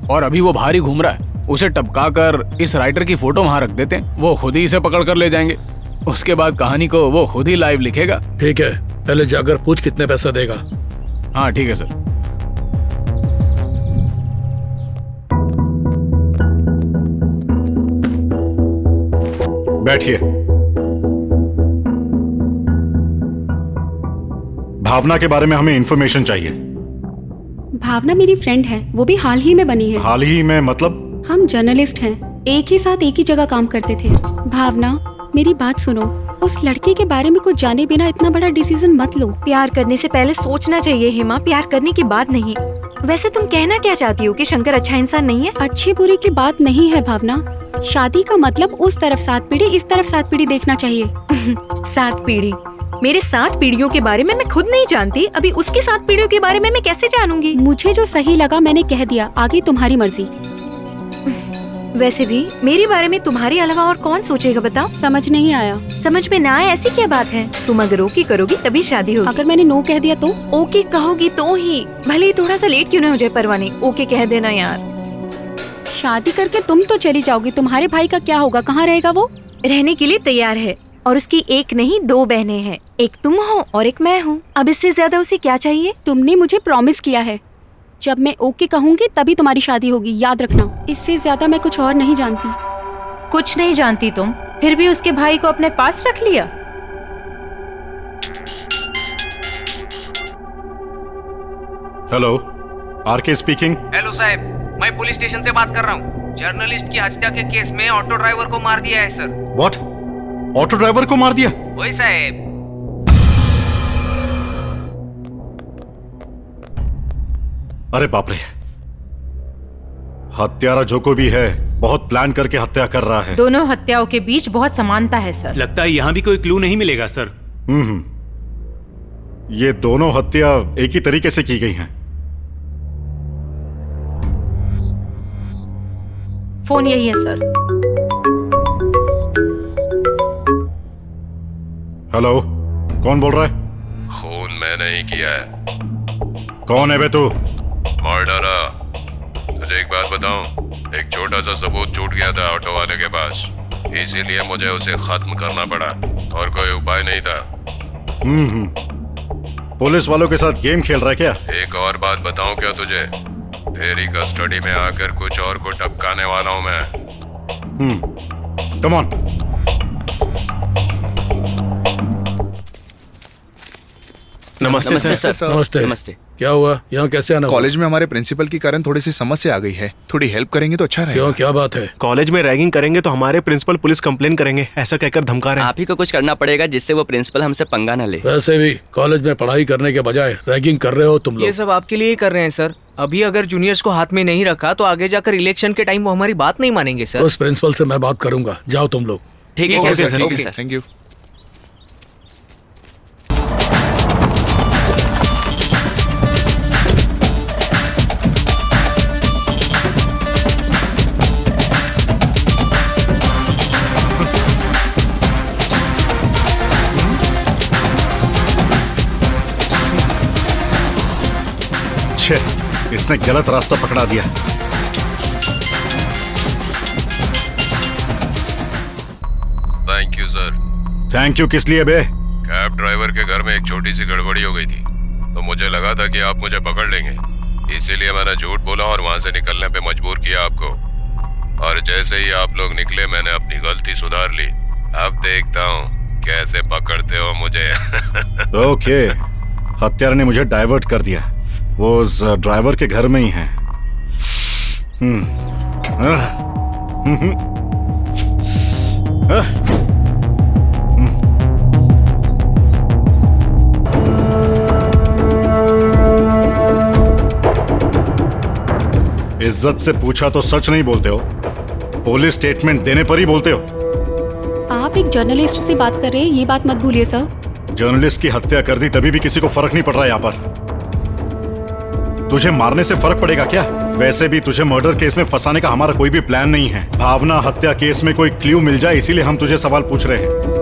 और अभी वो बाहर ही घूम रहा है। उसे टपका कर इस राइटर की फोटो वहाँ रख देते हैं, वो खुद ही इसे पकड़ कर ले जाएंगे। उसके बाद कहानी को वो खुद ही लाइव लिखेगा। ठीक है, पहले जाकर पूछ कितने पैसा देगा। हाँ ठीक है सर। बैठिए। भावना के बारे में हमें इंफॉर्मेशन चाहिए। भावना मेरी फ्रेंड है, वो भी हाल ही में बनी है। हाल ही में मतलब? हम जर्नलिस्ट हैं, एक ही साथ एक ही जगह काम करते थे। भावना मेरी बात सुनो, उस लड़के के बारे में कुछ जाने बिना इतना बड़ा डिसीजन मत लो। प्यार करने से पहले सोचना चाहिए हेमा, प्यार करने के बाद नहीं। वैसे तुम कहना क्या चाहती हो कि शंकर अच्छा इंसान नहीं है? अच्छी बुरी की बात नहीं है भावना, शादी का मतलब उस तरफ 7 पीढ़ी इस तरफ 7 पीढ़ी देखना चाहिए। 7 पीढ़ी? मेरे 7 पीढ़ियों के बारे में मैं खुद नहीं जानती, अभी उसकी 7 पीढ़ियों के बारे में मैं कैसे जानूंगी? मुझे जो सही लगा मैंने कह दिया, आगे तुम्हारी मर्जी। वैसे भी मेरे बारे में तुम्हारे अलावा और कौन सोचेगा बताओ? समझ नहीं आया। समझ में ना आए ऐसी क्या बात है? तुम अगर ओके करोगी तभी शादी होगी। अगर मैंने नो कह दिया तो? ओके कहोगी तो ही, भले ही थोड़ा सा लेट क्यों ना हो जाए परवाह नहीं, ओके कह देना यार। शादी करके तुम तो चली जाओगी, तुम्हारे भाई का क्या होगा? कहाँ रहेगा वो? रहने के लिए तैयार है और उसकी एक नहीं 2 बहनें हैं, एक तुम हो और एक मैं हूँ। अब इससे ज्यादा उसे क्या चाहिए? तुमने मुझे प्रॉमिस किया है जब मैं ओके कहूंगी तभी तुम्हारी शादी होगी, याद रखना। इससे ज्यादा मैं कुछ और नहीं जानती। कुछ नहीं जानती तुम, फिर भी उसके भाई को अपने पास रख लिया। Hello, R K speaking. हेलो साहब, मैं पुलिस स्टेशन से बात कर रहा हूँ। जर्नलिस्ट की हत्या के केस में ऑटो ड्राइवर को मार दिया है सर। व्हाट? ऑटो ड्राइवर को मार दिया? वही साहब। अरे बाप रे, हत्यारा जो कोई भी है बहुत प्लान करके हत्या कर रहा है। दोनों हत्याओं के बीच बहुत समानता है सर। लगता है यहाँ भी कोई क्लू नहीं मिलेगा सर। ये दोनों हत्या एक ही तरीके से की गई हैं। फोन यही है सर। हेलो, कौन बोल रहा है? खून मैंने ही किया है। कौन है बे तू? मर्डरा। तुझे एक बात बताऊं, एक छोटा सा सबूत छूट गया था ऑटो वाले के पास, इसीलिए मुझे उसे खत्म करना पड़ा और कोई उपाय नहीं था। पुलिस वालों के साथ गेम खेल रहा है क्या? एक और बात बताऊं क्या तुझे? तेरी कस्टडी में आकर कुछ और को टपकाने वाला हूं मैं। Come on. नमस्ते सर। नमस्ते। नमस्ते। क्या हुआ? यहाँ कैसे आना? कॉलेज में हमारे प्रिंसिपल के कारण थोड़ी सी समस्या आ गई है, थोड़ी हेल्प करेंगे तो अच्छा रहेगा। क्यों, क्या बात है? कॉलेज में रैगिंग करेंगे तो हमारे प्रिंसिपल पुलिस कंप्लेन करेंगे, ऐसा कहकर धमका रहे हैं। आप ही को कुछ करना पड़ेगा जिससे वो प्रिंसिपल हमसे पंगा न ले। वैसे भी कॉलेज में पढ़ाई करने के बजाय रैगिंग कर रहे हो तुम लोग। ये सब आपके लिए ही कर रहे हैं सर। अभी अगर जूनियर्स को हाथ में नहीं रखा तो आगे जाकर इलेक्शन के टाइम वो हमारी बात नहीं मानेंगे सर। उस प्रिंसिपल से मैं बात करूंगा, जाओ तुम लोग। ठीक है sir. Okay sir. Thank you. इसने गलत रास्ता पकड़ा दिया। Thank you sir. Thank you किस लिए बे? कैब ड्राइवर के घर में एक छोटी सी गड़बड़ी हो गई थी, तो मुझे लगा था कि आप मुझे पकड़ लेंगे, इसीलिए मैंने झूठ बोला और वहां से निकलने पे मजबूर किया आपको। और जैसे ही आप लोग निकले मैंने अपनी गलती सुधार ली। अब देखता हूँ कैसे पकड़ते हो मुझे। ओके, हत्यारे ने मुझे डाइवर्ट कर दिया। वो उस ड्राइवर के घर में ही है। इज्जत से पूछा तो सच नहीं बोलते हो, पुलिस स्टेटमेंट देने पर ही बोलते हो। आप एक जर्नलिस्ट से बात कर रहे हैं, ये बात मत भूलिए सर। जर्नलिस्ट की हत्या कर दी तभी भी किसी को फर्क नहीं पड़ रहा यहाँ पर। तुझे मारने से फर्क पड़ेगा क्या? वैसे भी तुझे मर्डर केस में फंसाने का हमारा कोई भी प्लान नहीं है। भावना हत्या केस में कोई क्ल्यू मिल जाए इसीलिए हम तुझे सवाल पूछ रहे हैं।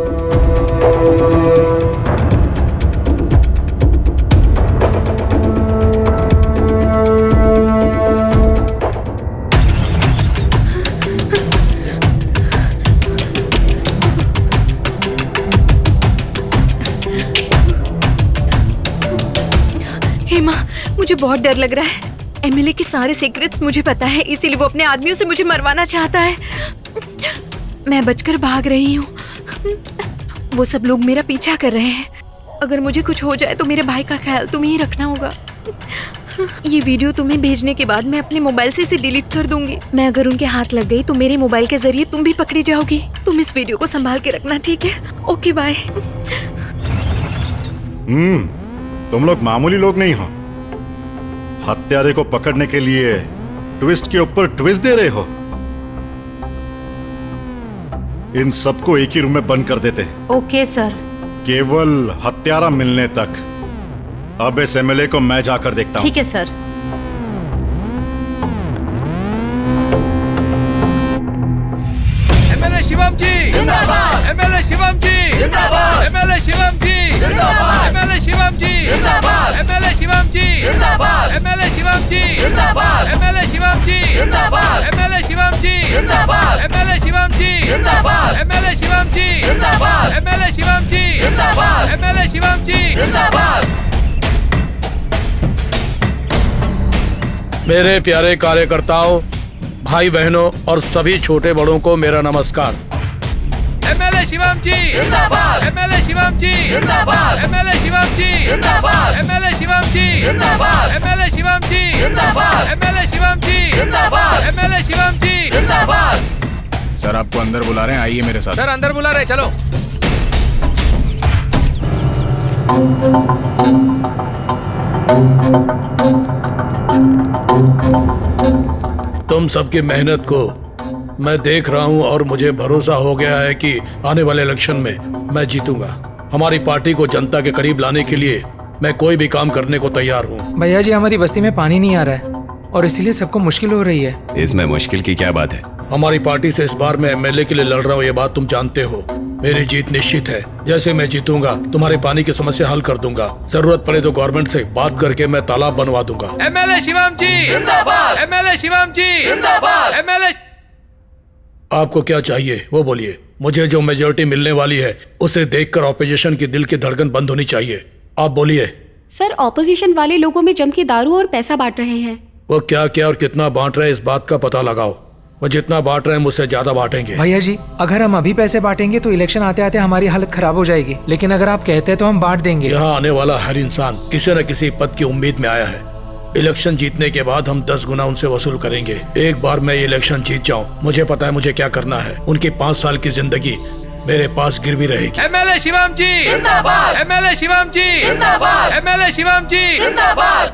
हेमा, मुझे बहुत डर लग रहा है। एमएलए के सारे सीक्रेट्स मुझे पता है, इसीलिए वो अपने आदमियों से मुझे मरवाना चाहता है। मैं बचकर भाग रही हूँ। वो सब लोग मेरा पीछा कर रहे हैं। अगर मुझे कुछ हो जाए तो मेरे भाई का ख्याल तुम्हें ही रखना होगा। ये वीडियो तुम्हें भेजने के बाद मैं अपने मोबाइल से इसे डिलीट कर दूंगी। मैं अगर उनके हाथ लग गई तो मेरे मोबाइल के जरिए तुम भी पकड़ी जाओगी। तुम इस वीडियो को संभाल के रखना, ठीक है? Okay bye. तुम लोग मामूली लोग नहीं हो। हत्यारे को पकड़ने के लिए ट्विस्ट के ऊपर ट्विस्ट दे रहे हो। इन सबको एक ही रूम में बंद कर देते हैं। Okay sir. केवल हत्यारा मिलने तक। अब इस एमएलए को मैं जाकर देखता हूं। ठीक है सर। शिवम जी जिंदाबाद, एमएलए शिवम जी जिंदाबाद, एमएलए शिवम जी जिंदाबाद, एमएलए शिवम जी जिंदाबाद, एमएलए शिवम जी जिंदाबाद, एमएलए शिवम जी जिंदाबाद, एमएलए शिवम जी जिंदाबाद, एमएलए शिवम जी जिंदाबाद, एमएलए शिवम जी जिंदाबाद, एमएलए शिवम जी जिंदाबाद, एमएलए शिवम जी जिंदाबाद, एमएलए शिवम जी जिंदाबाद। मेरे प्यारे कार्यकर्ताओं, भाई बहनों और सभी छोटे बड़ों को मेरा नमस्कार। एमएलए शिवम जी जिंदाबाद, एमएलए शिवम जी जिंदाबाद, एमएलए शिवम जी जिंदाबाद, एमएलए शिवम जी जिंदाबाद, एमएलए शिवम जी जिंदाबाद, एमएलए शिवम जी जिंदाबाद, एमएलए शिवम जी जिंदाबाद। सर आपको अंदर बुला रहे हैं, आइए मेरे साथ। सर अंदर बुला रहे, चलो। तुम सबकी मेहनत को मैं देख रहा हूं और मुझे भरोसा हो गया है कि आने वाले इलेक्शन में मैं जीतूंगा। हमारी पार्टी को जनता के करीब लाने के लिए मैं कोई भी काम करने को तैयार हूं। भैया जी, हमारी बस्ती में पानी नहीं आ रहा है और इसीलिए सबको मुश्किल हो रही है। इसमें मुश्किल की क्या बात है? हमारी पार्टी से इस बार मैं एमएलए के लिए लड़ रहा हूँ, ये बात तुम जानते हो। मेरी जीत निश्चित है। जैसे मैं जीतूंगा तुम्हारे पानी की समस्या हल कर दूंगा। जरूरत पड़े तो गवर्नमेंट से बात करके मैं तालाब बनवा दूंगा। एमएलए शिवम जी जिंदाबाद, एमएलए शिवम जी जिंदाबाद, एमएलए। आपको क्या चाहिए वो बोलिए। मुझे जो मेजोरिटी मिलने वाली है उसे देखकर ऑपोजिशन की दिल की धड़कन बंद होनी चाहिए। आप बोलिए। सर, ऑपोजिशन वाले लोगों में जम के दारू और पैसा बांट रहे हैं। वो क्या क्या और कितना बांट रहे हैं इस बात का पता लगाओ। वो जितना बांट रहे हैं मुझसे ज्यादा बांटेंगे। भैया जी, अगर हम अभी पैसे बांटेंगे तो इलेक्शन आते आते हमारी हालत खराब हो जाएगी, लेकिन अगर आप कहते हैं तो हम बांट देंगे। यहाँ आने वाला हर इंसान किसी न किसी पद की उम्मीद में आया है। इलेक्शन जीतने के बाद हम 10 गुना उनसे वसूल करेंगे। एक बार मैं ये इलेक्शन जीत जाऊँ, मुझे पता है मुझे क्या करना है। उनकी 5 साल की जिंदगी मेरे पास गिरवी रहेगी। एमएलए शिवम जी जिंदाबाद, एमएलए शिवम जी जिंदाबाद, एमएलए शिवम जी जिंदाबाद।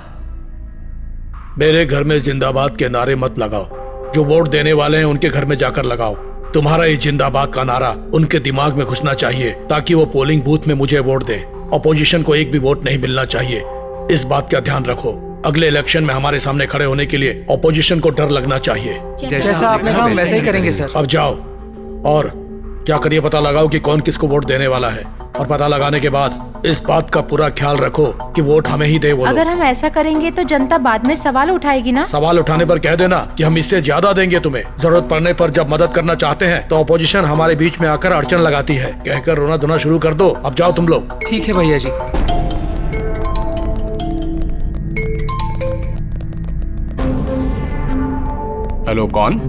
मेरे घर में जिंदाबाद के नारे मत लगाओ। जो वोट देने वाले हैं उनके घर में जाकर लगाओ। तुम्हारा ये जिंदाबाद का नारा उनके दिमाग में घुसना चाहिए ताकि वो पोलिंग बूथ में मुझे वोट दें। ऑपोजिशन को एक भी वोट नहीं मिलना चाहिए। इस बात का ध्यान रखो। अगले इलेक्शन में हमारे सामने खड़े होने के लिए ऑपोजिशन को डर लगना चाहिए। जैसा आपने कहा वैसे ही करेंगे सर। अब जाओ और क्या करिए, पता लगाओ कि कौन किसको वोट देने वाला है, और पता लगाने के बाद इस बात का पूरा ख्याल रखो कि वोट हमें ही दे। वो अगर हम ऐसा करेंगे तो जनता बाद में सवाल उठाएगी ना। सवाल उठाने पर कह देना कि हम इससे ज्यादा देंगे तुम्हें। जरूरत पड़ने पर जब मदद करना चाहते हैं तो ऑपोजिशन हमारे बीच में आकर अड़चन लगाती है। कहकर रोना धोना शुरू कर दो। अब जाओ तुम लोग। ठीक है भैया जी। हेलो, कौन?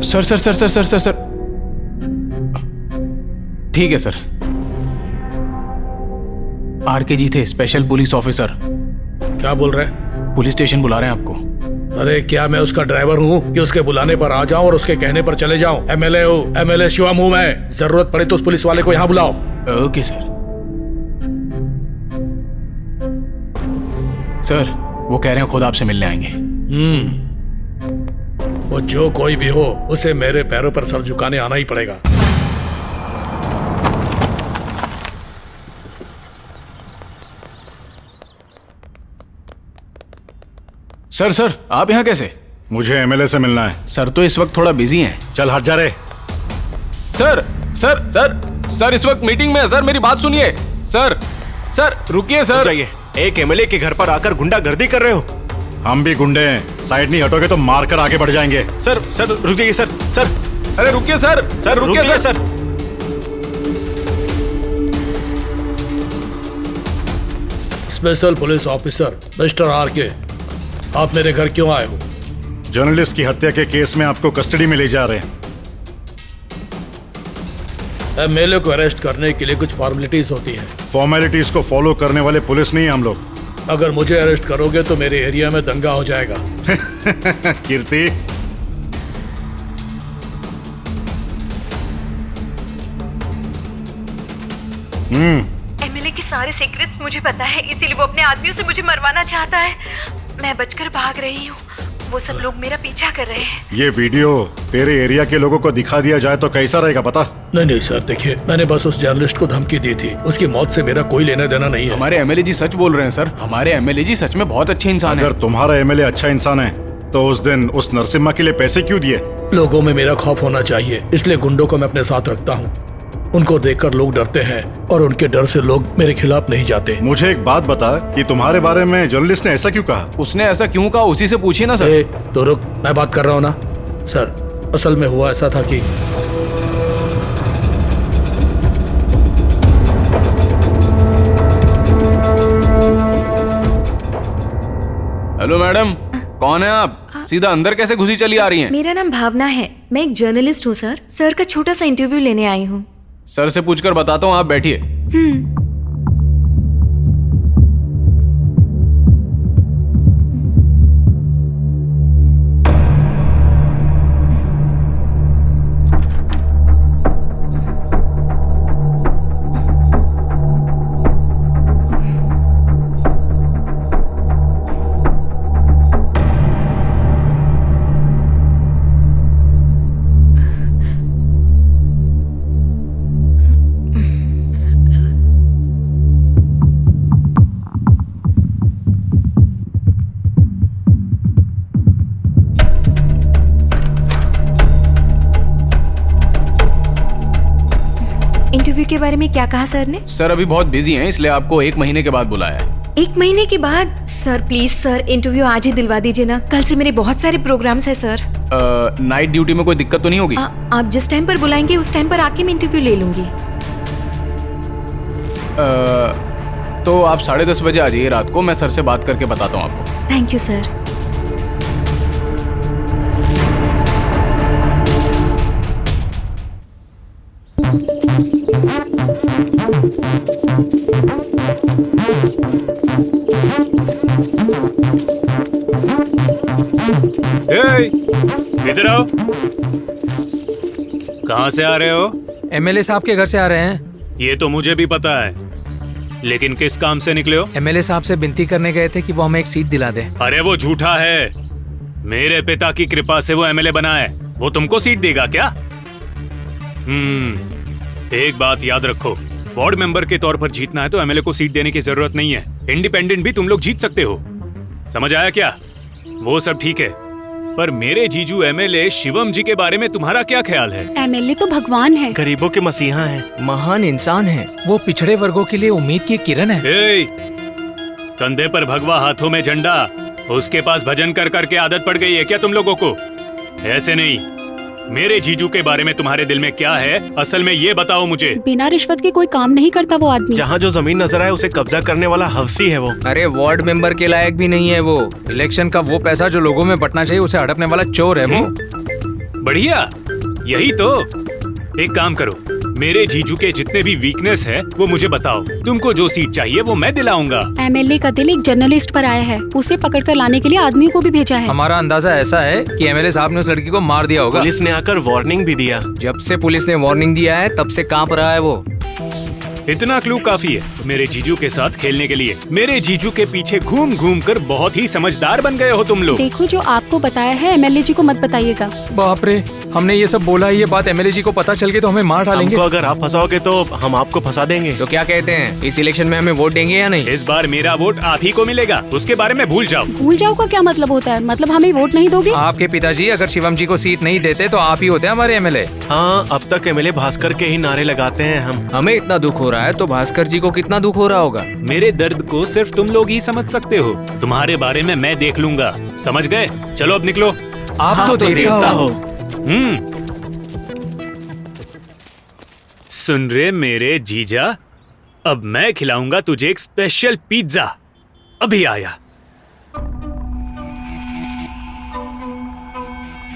Sir sir sir sir sir sir sir ठीक है सर। आरके जी थे, स्पेशल पुलिस ऑफिसर। क्या बोल रहे हैं? पुलिस स्टेशन बुला रहे हैं आपको। अरे क्या मैं उसका ड्राइवर हूँ कि उसके बुलाने पर आ जाऊं और उसके कहने पर चले जाऊं? एमएलए हूँ, एमएलए शिवम हूँ मैं। जरूरत पड़े तो उस पुलिस वाले को यहाँ बुलाओ। Okay sir. सर वो कह रहे हैं खुद आपसे मिलने आएंगे। वो जो कोई भी हो उसे मेरे पैरों पर सर झुकाने आना ही पड़ेगा। सर सर आप यहाँ कैसे? मुझे एमएलए से मिलना है। सर तो इस वक्त थोड़ा बिजी हैं। चल हट जा रे। सर सर सर सर इस वक्त मीटिंग में है सर, मेरी बात सुनिए। सर सर रुकिए सर। जाइए। एक एमएलए के घर पर आकर गुंडागर्दी कर रहे हो। हम भी गुंडे हैं, साइड नहीं हटोगे तो मार कर आगे बढ़ जाएंगे। सर सर रुक जाइए सर। सर अरे रुकिए सर। सर रुकिए sir. Special police officer mister RK, आप मेरे घर क्यों आए हो? जर्नलिस्ट की हत्या के केस में आपको कस्टडी में ले जा रहे हैं। एमएलए को अरेस्ट करने के लिए कुछ फॉर्मेलिटीज होती हैं। फॉर्मेलिटीज को फॉलो करने वाले पुलिस नहीं हम लोग। अगर मुझे अरेस्ट करोगे तो मेरे एरिया में दंगा हो जाएगा। कीर्ति, एमएलए के सारे सीक्रेट्स मुझे पता है, इसीलिए वो अपने आदमियों से मुझे मरवाना चाहता है। मैं बचकर भाग रही हूँ, वो सब लोग मेरा पीछा कर रहे हैं। ये वीडियो तेरे एरिया के लोगों को दिखा दिया जाए तो कैसा रहेगा पता? नहीं सर, देखिए मैंने बस उस जर्नलिस्ट को धमकी दी थी। उसकी मौत से मेरा कोई लेना देना नहीं है। हमारे एमएलए जी सच बोल रहे हैं सर। हमारे एमएलए जी सच में बहुत अच्छे इंसान हैं। अगर तुम्हारा एमएलए अच्छा इंसान है तो उस दिन उस नरसिम्हा के लिए पैसे क्यों दिए? लोगों में मेरा खौफ होना चाहिए, इसलिए गुंडों को मैं अपने साथ रखता हूँ। उनको देखकर लोग डरते हैं और उनके डर से लोग मेरे खिलाफ नहीं जाते। मुझे एक बात बता कि तुम्हारे बारे में जर्नलिस्ट ने ऐसा क्यों कहा? उसने ऐसा क्यों कहा उसी से पूछिए ना सर। तो रुक, मैं बात कर रहा हूँ ना। सर, असल में हुआ ऐसा था कि हेलो मैडम, कौन है आप? सीधा अंदर कैसे घुसी चली आ रही हैं? मेरा नाम भावना है, मैं एक जर्नलिस्ट हूँ सर। सर का छोटा सा इंटरव्यू लेने आई हूँ। सर से पूछकर बताता हूँ, आप बैठिए। इंटरव्यू के बारे में क्या कहा सर ने? सर अभी बहुत बिजी हैं, इसलिए आपको 1 महीने के बाद बुलाया है। 1 महीने के बाद? सर प्लीज सर, इंटरव्यू आज ही दिलवा दीजिए ना। कल से मेरे बहुत सारे प्रोग्राम्स हैं सर। नाइट ड्यूटी में कोई दिक्कत तो नहीं होगी? आप जिस टाइम पर बुलाएंगे उस टाइम पर आके मैं इंटरव्यू ले लूंगी। तो आप 10:30 बजे आ जाइए रात को, मैं सर से बात करके बताता हूँ आपको। Thank you sir. इधर आओ। कहाँ से आ रहे हो? एमएलए साहब के घर से आ रहे हैं। ये तो मुझे भी पता है, लेकिन किस काम से निकले हो? एमएलए साहब से विनती करने गए थे कि वो हमें एक सीट दिला दे। अरे वो झूठा है। मेरे पिता की कृपा से वो एमएलए बना है, वो तुमको सीट देगा क्या? एक बात याद रखो, वार्ड मेंबर के तौर पर जीतना है तो एमएलए को सीट देने की जरूरत नहीं है। इंडिपेंडेंट भी तुम लोग जीत सकते हो। समझ आया क्या? वो सब ठीक है, पर मेरे जीजू एमएलए शिवम जी के बारे में तुम्हारा क्या ख्याल है? एमएलए तो भगवान है, गरीबों के मसीहा हैं, महान इंसान हैं। वो पिछड़े वर्गों के लिए उम्मीद की किरण है। कंधे पर भगवा, हाथों में झंडा, उसके पास भजन कर करके आदत पड़ गई है क्या तुम लोगों को? ऐसे नहीं। मेरे जीजू के बारे में तुम्हारे दिल में क्या है असल में ये बताओ मुझे। बिना रिश्वत के कोई काम नहीं करता वो आदमी। जहाँ जो जमीन नजर आए उसे कब्जा करने वाला हवसी है वो। अरे वार्ड मेंबर के लायक भी नहीं है वो। इलेक्शन का वो पैसा जो लोगों में बंटना चाहिए उसे हड़पने वाला चोर है वो। बढ़िया, यही तो। एक काम करो, मेरे जीजू के जितने भी वीकनेस है वो मुझे बताओ। तुमको जो सीट चाहिए वो मैं दिलाऊंगा। एमएलए का दिल एक जर्नलिस्ट पर आया है, उसे पकड़कर लाने के लिए आदमी को भी भेजा है। हमारा अंदाजा ऐसा है कि एमएलए साहब ने उस लड़की को मार दिया होगा। पुलिस ने आकर वार्निंग भी दिया। जब से पुलिस ने वार्निंग दिया है तब से कांप रहा है वो। इतना क्लू काफी है मेरे जीजू के साथ खेलने के लिए। मेरे जीजू के पीछे घूम घूम कर बहुत ही समझदार बन गए हो तुम लोग। देखो जो आपको बताया है एमएलए जी को मत बताइएगा। बाप रे, हमने ये सब बोला है, ये बात एमएलए जी को पता चल गई तो हमें मार डालेंगे। हमको अगर आप फंसाओगे तो हम आपको फंसा देंगे। तो क्या कहते हैं, इस इलेक्शन में हमें वोट देंगे या नहीं? इस बार मेरा वोट आप ही को मिलेगा, उसके बारे में भूल जाओ। भूल जाओ का क्या मतलब होता है? मतलब हमें वोट नहीं दोगे? आपके पिताजी अगर शिवम जी को सीट नहीं देते तो आप ही होते हैं हमारे एमएलए। हाँ, अब तक एमएलए भास्कर के ही नारे लगाते हैं हम। हमें इतना दुख हो रहा है तो भास्कर जी को कितना दुख हो रहा होगा। मेरे दर्द को सिर्फ तुम लोग ही समझ सकते हो। तुम्हारे बारे में मैं देख लूंगा, समझ गए? चलो अब निकलो। आप तो देवता हो। सुन रे मेरे जीजा, अब मैं खिलाऊंगा तुझे एक स्पेशल पिज्जा। अभी आया।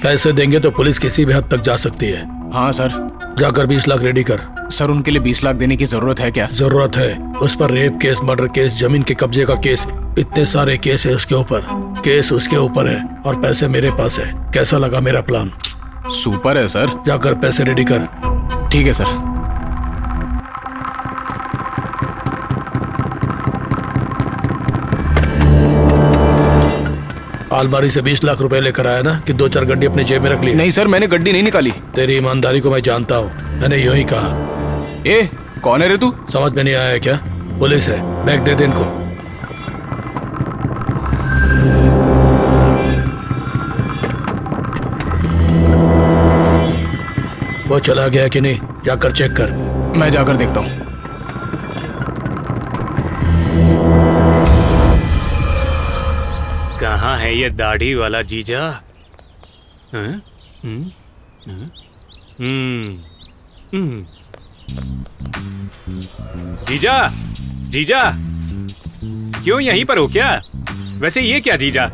पैसे देंगे तो पुलिस किसी भी हद तक जा सकती है। हाँ सर। जाकर 20 लाख रेडी कर। सर उनके लिए 20 लाख देने की जरूरत है क्या? जरूरत है। उस पर रेप केस, मर्डर केस, जमीन के कब्जे का केस, इतने सारे केस है उसके ऊपर। केस उसके ऊपर है और पैसे मेरे पास है। कैसा लगा मेरा प्लान? सुपर है सर। जाकर पैसे रेडी कर। ठीक है सर। अलमारी से 20 लाख रुपए लेकर आया ना कि 2-4 गड्डी अपने जेब में रख ली? नहीं सर, मैंने गड्डी नहीं निकाली। तेरी ईमानदारी को मैं जानता हूँ, मैंने यूं ही कहा। ए, कौन है रे तू? समझ में नहीं आया क्या? पुलिस है, बैग दे दे इनको। वो चला गया कि नहीं, जाकर चेक कर। मैं जाकर देखता हूँ। कहाँ है ये दाढ़ी वाला जीजा? हैं? जीजा, जीजा, क्यों यहीं पर हो क्या? वैसे ये क्या जीजा,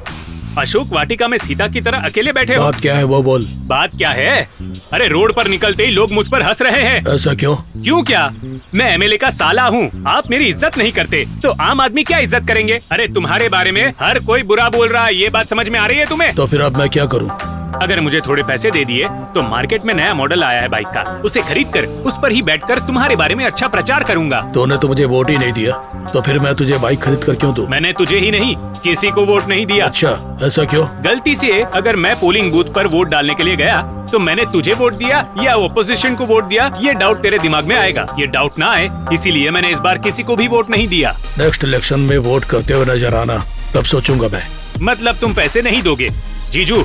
अशोक वाटिका में सीता की तरह अकेले बैठे हो? बात क्या है वो बोल। बात क्या है? अरे रोड पर निकलते ही लोग मुझ पर हंस रहे हैं। ऐसा क्यों? क्यों क्या? मैं एमएलए का साला हूँ, आप मेरी इज्जत नहीं करते तो आम आदमी क्या इज्जत करेंगे? अरे तुम्हारे बारे में हर कोई बुरा बोल रहा है, ये बात समझ में आ रही है तुम्हें? तो फिर अब मैं क्या करूँ? अगर मुझे थोड़े पैसे दे दिए तो मार्केट में नया मॉडल आया है बाइक का, उसे खरीद कर उस पर ही बैठकर तुम्हारे बारे में अच्छा प्रचार करूंगा। तूने तो मुझे वोट ही नहीं दिया, तो फिर मैं तुझे बाइक खरीद कर क्यों दूं? मैंने तुझे ही नहीं, किसी को वोट नहीं दिया। अच्छा, ऐसा क्यों? गलती से अगर मैं पोलिंग बूथ पर वोट डालने के लिए गया तो मैंने तुझे वोट दिया या ओपोजिशन को वोट दिया, ये डाउट तेरे दिमाग में आएगा। ये डाउट ना आए इसीलिए मैंने इस बार किसी को भी वोट नहीं दिया। नेक्स्ट इलेक्शन में वोट करते हुए नजर आना, तब सोचूंगा मैं। मतलब तुम पैसे नहीं दोगे? जीजू,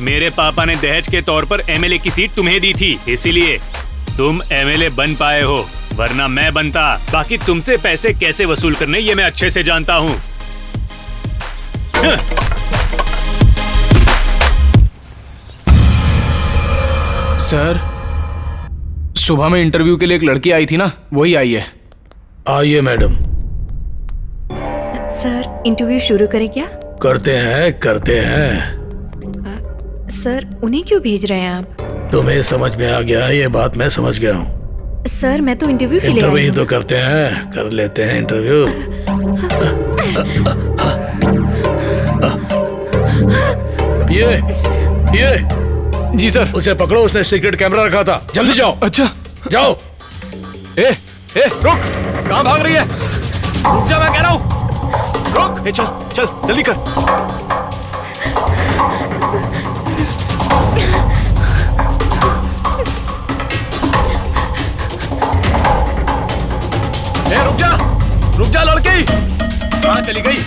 मेरे पापा ने दहेज के तौर पर एमएलए की सीट तुम्हें दी थी, इसीलिए तुम एमएलए बन पाए हो, वरना मैं बनता। बाकी तुमसे पैसे कैसे वसूल करने ये मैं अच्छे से जानता हूँ। सर, सुबह में इंटरव्यू के लिए एक लड़की आई थी ना, वही आई है। आइए मैडम। सर, इंटरव्यू शुरू करें क्या? करते हैं। सर, उन्हें क्यों भेज रहे हैं आप? तुम्हें समझ में आ गया है, ये बात मैं समझ गया हूँ। सर, मैं तो इंटरव्यू के लिए इंटरव्यू आई ही हूँ। तो करते हैं, कर लेते हैं इंटरव्यू। ये जी सर। उसे पकड़ो, उसने सीक्रेट कैमरा रखा था। जल्दी जाओ। अच्छा, जाओ। ए, रुक, कहाँ भाग रही है? रुक जा, मैं कह रहा हूँ। रुक। चल चल जल्दी कर। रुक जा लड़की, कहाँ चली गई?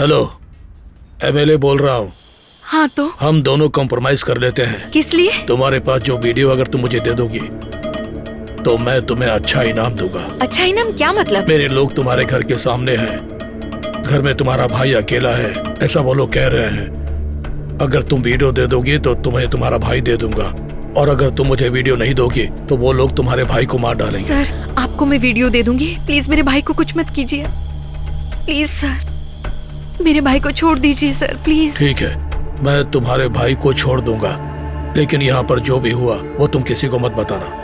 हेलो, एमएलए बोल रहा हूँ। हाँ तो हम दोनों कॉम्प्रोमाइज कर लेते हैं। किस लिए? तुम्हारे पास जो वीडियो अगर तुम मुझे दे दोगी तो मैं तुम्हें अच्छा इनाम दूंगा। अच्छा इनाम क्या मतलब? मेरे लोग तुम्हारे घर के सामने हैं, घर में तुम्हारा भाई अकेला है, ऐसा वो लोग कह रहे हैं। अगर तुम वीडियो दे दोगी तो तुम्हें तुम्हारा भाई दे दूंगा, और अगर तुम मुझे वीडियो नहीं दोगी तो वो लोग तुम्हारे भाई को मार डालेंगे। सर, आपको मैं वीडियो दे दूंगी, प्लीज मेरे भाई को कुछ मत कीजिए। प्लीज सर, मेरे भाई को छोड़ दीजिए सर, प्लीज। ठीक है, मैं तुम्हारे भाई को छोड़ दूंगा, लेकिन यहाँ पर जो भी हुआ वो तुम किसी को मत बताना।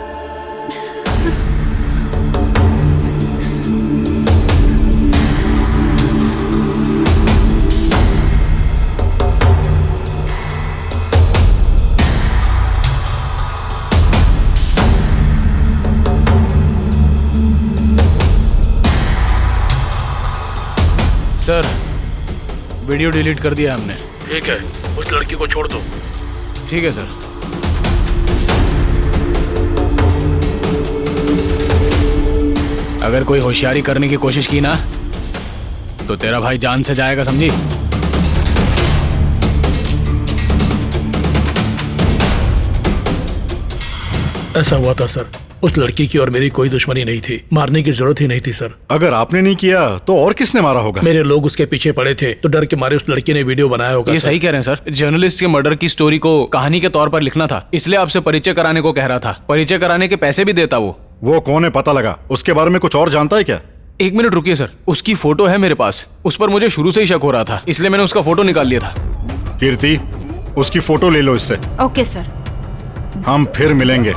सर, वीडियो डिलीट कर दिया हमने। ठीक है, उस लड़की को छोड़ दो। ठीक है सर। अगर कोई होशियारी करने की कोशिश की ना तो तेरा भाई जान से जाएगा, समझी? ऐसा हुआ था सर, उस लड़की की और मेरी कोई दुश्मनी नहीं थी, मारने की जरूरत ही नहीं थी सर। अगर आपने नहीं किया तो और किसने मारा होगा? मेरे लोग उसके पीछे पड़े थे तो डर के मारे उस लड़की ने वीडियो बनाया होगा। ये सही कह रहे हैं सर। जर्नलिस्ट के मर्डर की स्टोरी को कहानी के तौर पर लिखना था, इसलिए आपसे परिचय कराने को कह रहा था। परिचय कराने के पैसे भी देता वो। वो कौन है पता लगा? उसके बारे में कुछ और जानता है क्या? एक मिनट रुकिए सर, उसकी फोटो है मेरे पास। उस पर मुझे शुरू से ही शक हो रहा था, इसलिए मैंने उसका फोटो निकाल लिया था। कीर्ति, उसकी फोटो ले लो इससे। Okay sir. हम फिर मिलेंगे।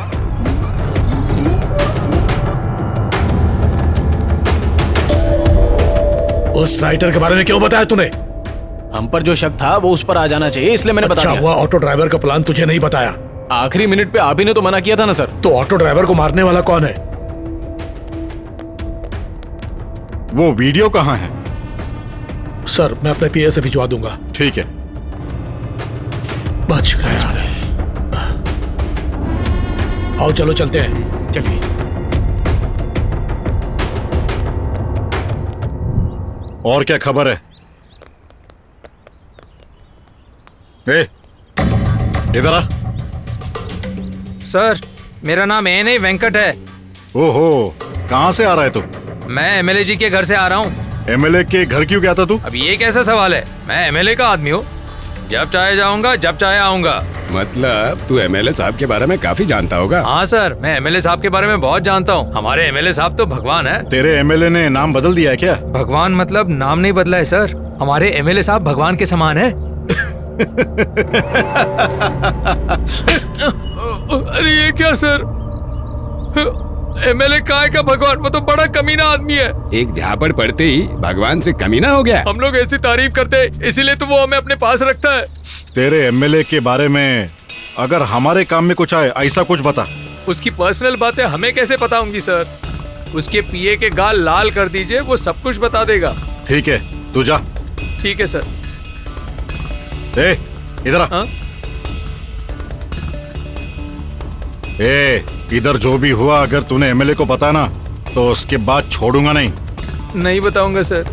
उस राइटर के बारे में क्यों बताया तूने? हम पर जो शक था वो उस पर आ जाना चाहिए, इसलिए मैंने बता अच्छा दिया। हुआ ऑटो ड्राइवर का प्लान तुझे नहीं बताया। आखिरी मिनट पे आप ही ने तो मना किया था ना सर। तो ऑटो ड्राइवर को मारने वाला कौन है? वो वीडियो कहाँ है? सर मैं अपने पीए से भिजवा दूंगा। ठीक है। बच गया। आओ चलो चलते हैं। चलिए। और क्या खबर है? ए, इधर आ। सर मेरा नाम नहीं वेंकट है। ओहो, कहाँ से आ रहा है तू? मैं एमएलए जी के घर से आ रहा हूँ। एमएलए के घर क्यों गया था तू? अब ये कैसा सवाल है? मैं एमएलए का आदमी हूँ, जब चाहे जाऊंगा जब चाहे आऊंगा। मतलब तू एमएलए साहब के बारे में काफी जानता होगा। हाँ सर, मैं एमएलए साहब के बारे में बहुत जानता हूँ। हमारे एमएलए साहब तो भगवान है। तेरे एमएलए ने नाम बदल दिया है क्या? भगवान मतलब नाम नहीं बदला है सर, हमारे एमएलए साहब भगवान के समान है। अरे ये क्या सर, एमएलए काय का भगवान? वो तो बड़ा कमीना आदमी है। एक झापड़ पड़ते ही भगवान से कमीना हो गया। हम लोग ऐसी तारीफ करते हैं, इसीलिए तो वो हमें अपने पास रखता है। तेरे एमएलए के बारे में अगर हमारे काम में कुछ आए, ऐसा कुछ बता। उसकी पर्सनल बातें हमें कैसे पता होंगी सर? उसके पीए के गाल लाल कर दीजिए, वो सब कुछ बता देगा। ठीक है, तू जा। ठीक है सर। ए, इधर आ। ए, इधर जो भी हुआ अगर तूने एमएलए को पता ना तो उसके बाद छोड़ूंगा नहीं। नहीं बताऊंगा सर।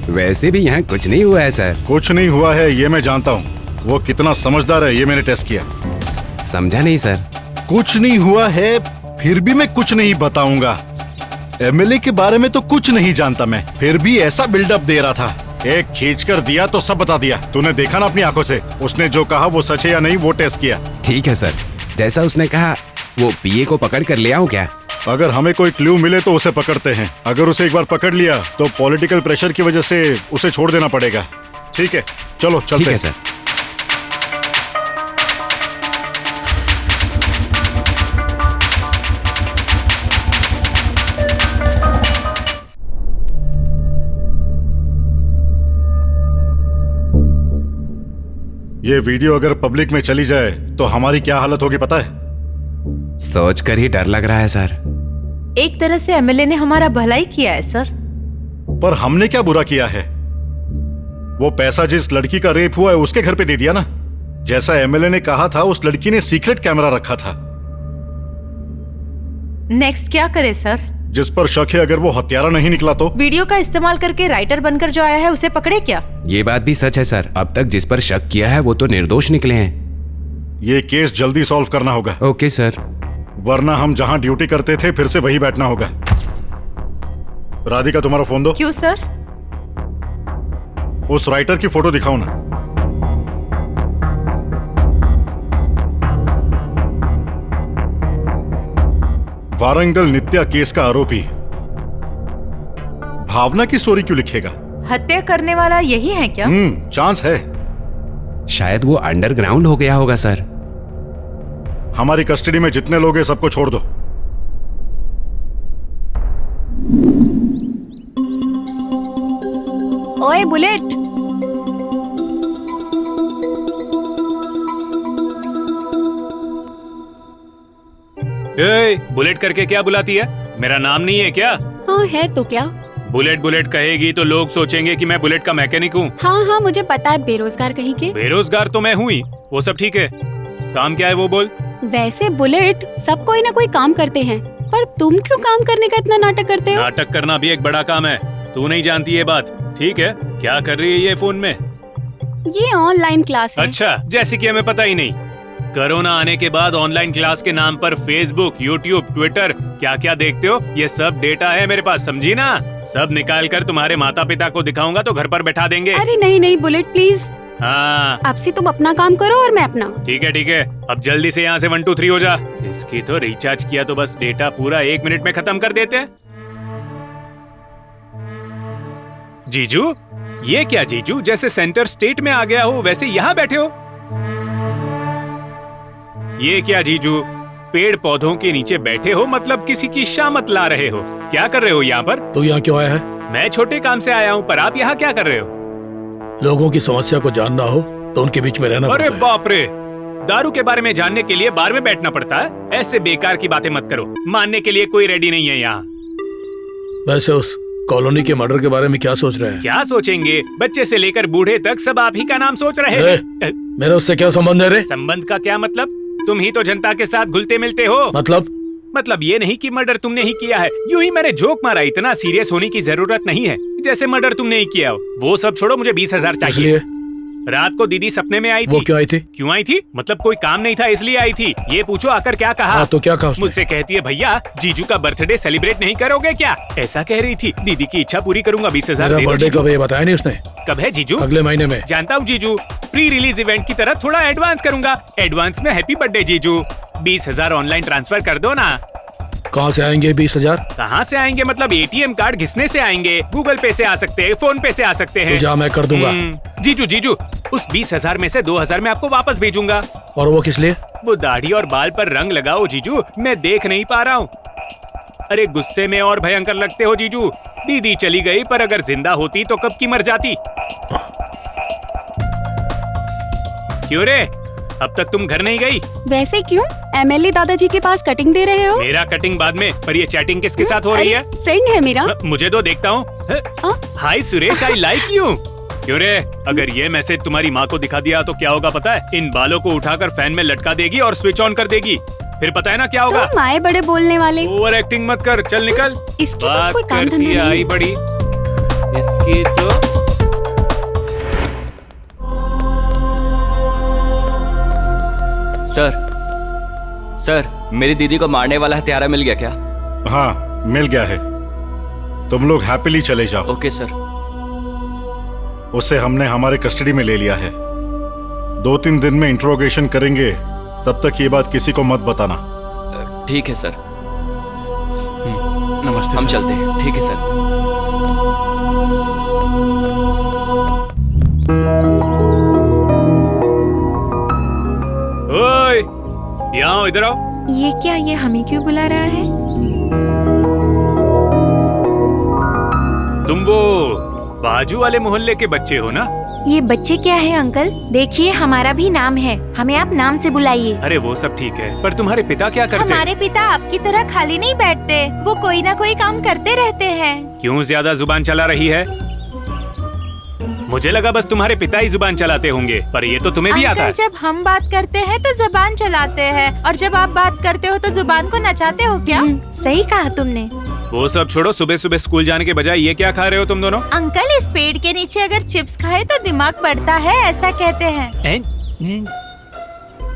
वैसे भी यहाँ कुछ नहीं हुआ है सर। कुछ नहीं हुआ है ये मैं जानता हूँ। वो कितना समझदार है ये मैंने टेस्ट किया। समझा नहीं सर। कुछ नहीं हुआ है फिर भी मैं कुछ नहीं बताऊंगा। एमएलए के बारे में तो कुछ नहीं जानता मैं, फिर भी ऐसा बिल्डअप दे रहा था। एक खींच कर दिया तो सब बता दिया। तूने देखा ना अपनी आंखों से, उसने जो कहा वो सच है या नहीं वो टेस्ट किया। ठीक है सर, जैसा उसने कहा। वो पीए को पकड़ कर ले आऊं क्या? अगर हमें कोई क्लू मिले तो उसे पकड़ते हैं। अगर उसे एक बार पकड़ लिया तो पॉलिटिकल प्रेशर की वजह से उसे छोड़ देना पड़ेगा। ठीक है, चलो चलते ठीक है हैं। सर। ये वीडियो अगर पब्लिक में चली जाए तो हमारी क्या हालत होगी पता है? सोच कर ही डर लग रहा है सर। एक तरह से एमएलए ने हमारा भलाई किया है सर। पर हमने क्या बुरा किया है? वो पैसा जिस लड़की का रेप हुआ है उसके घर पे दे दिया ना। जैसा एमएलए ने कहा था उस लड़की ने सीक्रेट कैमरा रखा था। नेक्स्ट क्या करे सर? जिस पर शक है अगर वो हत्यारा नहीं निकला तो? वीडियो का इस्तेमाल करके राइटर बनकर जो आया है उसे पकड़े क्या? ये बात भी सच है सर। अब तक जिस पर शक किया है वो तो निर्दोष निकले हैं। ये केस जल्दी सॉल्व करना होगा। Okay sir. वरना हम जहां ड्यूटी करते थे फिर से वही बैठना होगा। राधिका तुम्हारा फोन दो। क्यों सर? उस राइटर की फोटो दिखाओ ना। वारंगल नित्या केस का आरोपी भावना की स्टोरी क्यों लिखेगा? हत्या करने वाला यही है क्या? चांस है। शायद वो अंडरग्राउंड हो गया होगा सर। हमारी कस्टडी में जितने लोग हैं सबको छोड़ दो। ओए बुलेट, बुलेट करके क्या बुलाती है? मेरा नाम नहीं है क्या? हाँ है तो क्या? बुलेट बुलेट कहेगी तो लोग सोचेंगे कि मैं बुलेट का मैकेनिक हूँ। हाँ हाँ मुझे पता है, बेरोजगार कहीं के। बेरोजगार तो मैं हूँ ही, वो सब ठीक है। काम क्या है वो बोल। वैसे बुलेट, सब कोई ना कोई काम करते हैं, पर तुम क्यों काम करने का इतना नाटक करते हो? नाटक करना भी एक बड़ा काम है, तू नहीं जानती ये बात। ठीक है, क्या कर रही है ये फोन में? ये ऑनलाइन क्लास है। अच्छा, जैसे कि हमें पता ही नहीं। कोरोना आने के बाद ऑनलाइन क्लास के नाम पर फेसबुक, यूट्यूब, ट्विटर क्या क्या देखते हो, ये सब डेटा है मेरे पास, समझी ना? सब निकाल कर तुम्हारे माता पिता को दिखाऊंगा तो घर पर बैठा देंगे। अरे नहीं नहीं बुलेट प्लीज, हाँ अब से तुम अपना काम करो और मैं अपना। ठीक है, अब जल्दी से यहाँ से 1 2 3 हो जा। इसकी तो रिचार्ज किया तो बस डेटा पूरा 1 मिनट में खत्म कर देते हैं। जीजू, ये क्या जीजू, जैसे सेंटर स्टेट में आ गया हो वैसे यहाँ बैठे हो। ये क्या जीजू, पेड़ पौधों के नीचे बैठे हो, मतलब किसी की शामत ला रहे हो। क्या कर रहे हो यहाँ पर? तो यहाँ क्यों आया है? मैं छोटे काम से आया हूँ, पर आप यहाँ क्या कर रहे हो? लोगों की समस्या को जानना हो तो उनके बीच में रहना अरे पड़ता है। बाप रे, दारू के बारे में जानने के लिए बार में बैठना पड़ता है? ऐसे बेकार की बातें मत करो, मानने के लिए कोई रेडी नहीं है यहाँ। वैसे उस कॉलोनी के मर्डर के बारे में क्या सोच रहे हैं? क्या सोचेंगे, बच्चे से लेकर बूढ़े तक सब आप ही का नाम सोच रहे हैं। मेरा उससे क्या संबंध है रे? संबंध का क्या मतलब? तुम ही तो जनता के साथ घुलते मिलते हो। मतलब ये नहीं कि मर्डर तुमने ही किया है। यूं ही मैंने जोक मारा, इतना सीरियस होने की जरूरत नहीं है, जैसे मर्डर तुमने ही किया हो। वो सब छोड़ो, मुझे 20,000 चाहिए। रात को दीदी सपने में आई थी। वो क्यों आई थी? क्यों आई थी? मतलब कोई काम नहीं था इसलिए आई थी। ये पूछो आकर क्या कहा? हाँ, तो क्या कहा उसने? मुझसे कहती है भैया जीजू का बर्थडे सेलिब्रेट नहीं करोगे क्या? ऐसा कह रही थी। दीदी की इच्छा पूरी करूंगा, 20,000 मेरा बर्थडे कब है ये बताया नहीं उसने? कब है जीजू? अगले महीने में। जानता हूँ जीजू, प्री रिलीज इवेंट की तरह थोड़ा एडवांस करूंगा। एडवांस में हैप्पी बर्थडे जीजू। 20,000 ऑनलाइन ट्रांसफर कर दो ना। कहाँ से आएंगे 20,000? कहाँ से आएंगे मतलब ATM कार्ड घिसने से आएंगे, गूगल पे से आ सकते हैं, फोन पे से आ सकते हैं। तो जा, मैं कर दूंगा। जीजू उस 20,000 में से 2,000 मैं आपको वापस भेजूंगा। और वो किस लिए? वो दाढ़ी और बाल पर रंग लगाओ जीजू, मैं देख नहीं पा रहा हूँ। अरे गुस्से में और भयंकर लगते हो जीजू। दीदी चली गई, पर अगर जिंदा होती तो कब की मर जाती। क्यों रे, अब तक तुम घर नहीं गई? वैसे क्यों? MLA दादाजी के पास कटिंग दे रहे हो? मेरा कटिंग बाद में, पर ये चैटिंग किसके साथ हो रही है? फ्रेंड है मेरा। मुझे तो देखता हूँ। हाय सुरेश, आई लाइक यू। क्यों रे, अगर ये मैसेज तुम्हारी माँ को दिखा दिया तो क्या होगा पता है? इन बालों को उठाकर फैन में लटका देगी और स्विच ऑन कर देगी। फिर पता है ना क्या होगा? तुम आए बड़े बोलने वाले। ओवर एक्टिंग मत कर, चल निकल। इसके पास कोई काम धंधा नहीं। आई बड़ी इसकी तो। सर, मेरी दीदी को मारने वाला हत्यारा मिल गया क्या? हाँ, मिल गया है। तुम लोग हैप्पीली चले जाओ। Okay sir. उसे हमने हमारे कस्टडी में ले लिया है। 2-3 दिन में इंट्रोगेशन करेंगे, तब तक ये बात किसी को मत बताना। ठीक है सर। नमस्ते। हम चलते हैं। ठीक है सर। ओए, यहाँ इधर आओ। ये क्या, ये हमें क्यों बुला रहा है? तुम वो बाजू वाले मोहल्ले के बच्चे हो ना? ये बच्चे क्या है अंकल? देखिए हमारा भी नाम है, हमें आप नाम से बुलाइए। अरे वो सब ठीक है, पर तुम्हारे पिता क्या करते? हमारे पिता आपकी तरह खाली नहीं बैठते, वो कोई ना कोई काम करते रहते हैं। क्यों ज्यादा जुबान चला रही है? मुझे लगा बस तुम्हारे पिता ही जुबान चलाते होंगे, पर ये तो तुम्हें भी आता है। जब हम बात करते हैं तो जुबान चलाते हैं, और जब आप बात करते हो तो जुबान को नचाते हो क्या? सही कहा तुमने। वो सब छोड़ो, सुबह सुबह स्कूल जाने के बजाय ये क्या खा रहे हो तुम दोनों? अंकल, इस पेड़ के नीचे अगर चिप्स खाए तो दिमाग बढ़ता है, ऐसा कहते हैं।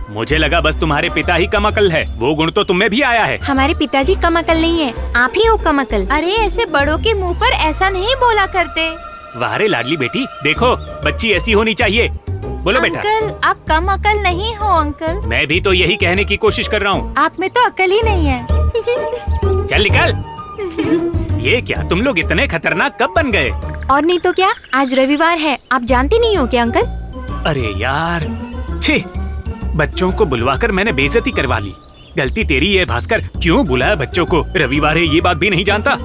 मुझे लगा बस तुम्हारे पिता ही कम अकल है, वो गुण तो तुम्हें भी आया है। हमारे पिताजी कम अकल नहीं है, आप ही हो कम अकल। अरे ऐसे बड़ों के मुंह पर ऐसा नहीं बोला करते। वाह रे लाडली बेटी, देखो बच्ची ऐसी होनी चाहिए। बोलो बेटा। अंकल, आप कम अकल नहीं हो अंकल। मैं भी तो यही कहने की कोशिश कर रहा हूँ। आप में तो अकल ही नहीं है। चल निकल। ये क्या, तुम लोग इतने खतरनाक कब बन गए? और नहीं तो क्या, आज रविवार है, आप जानते नहीं हो क्या अंकल? अरे यार, छी, बच्चों को बुलवाकर मैंने बेइज्जती करवा ली। गलती तेरी है भास्कर, क्यों बुलाया बच्चों को? रविवार है ये बात भी नहीं जानता।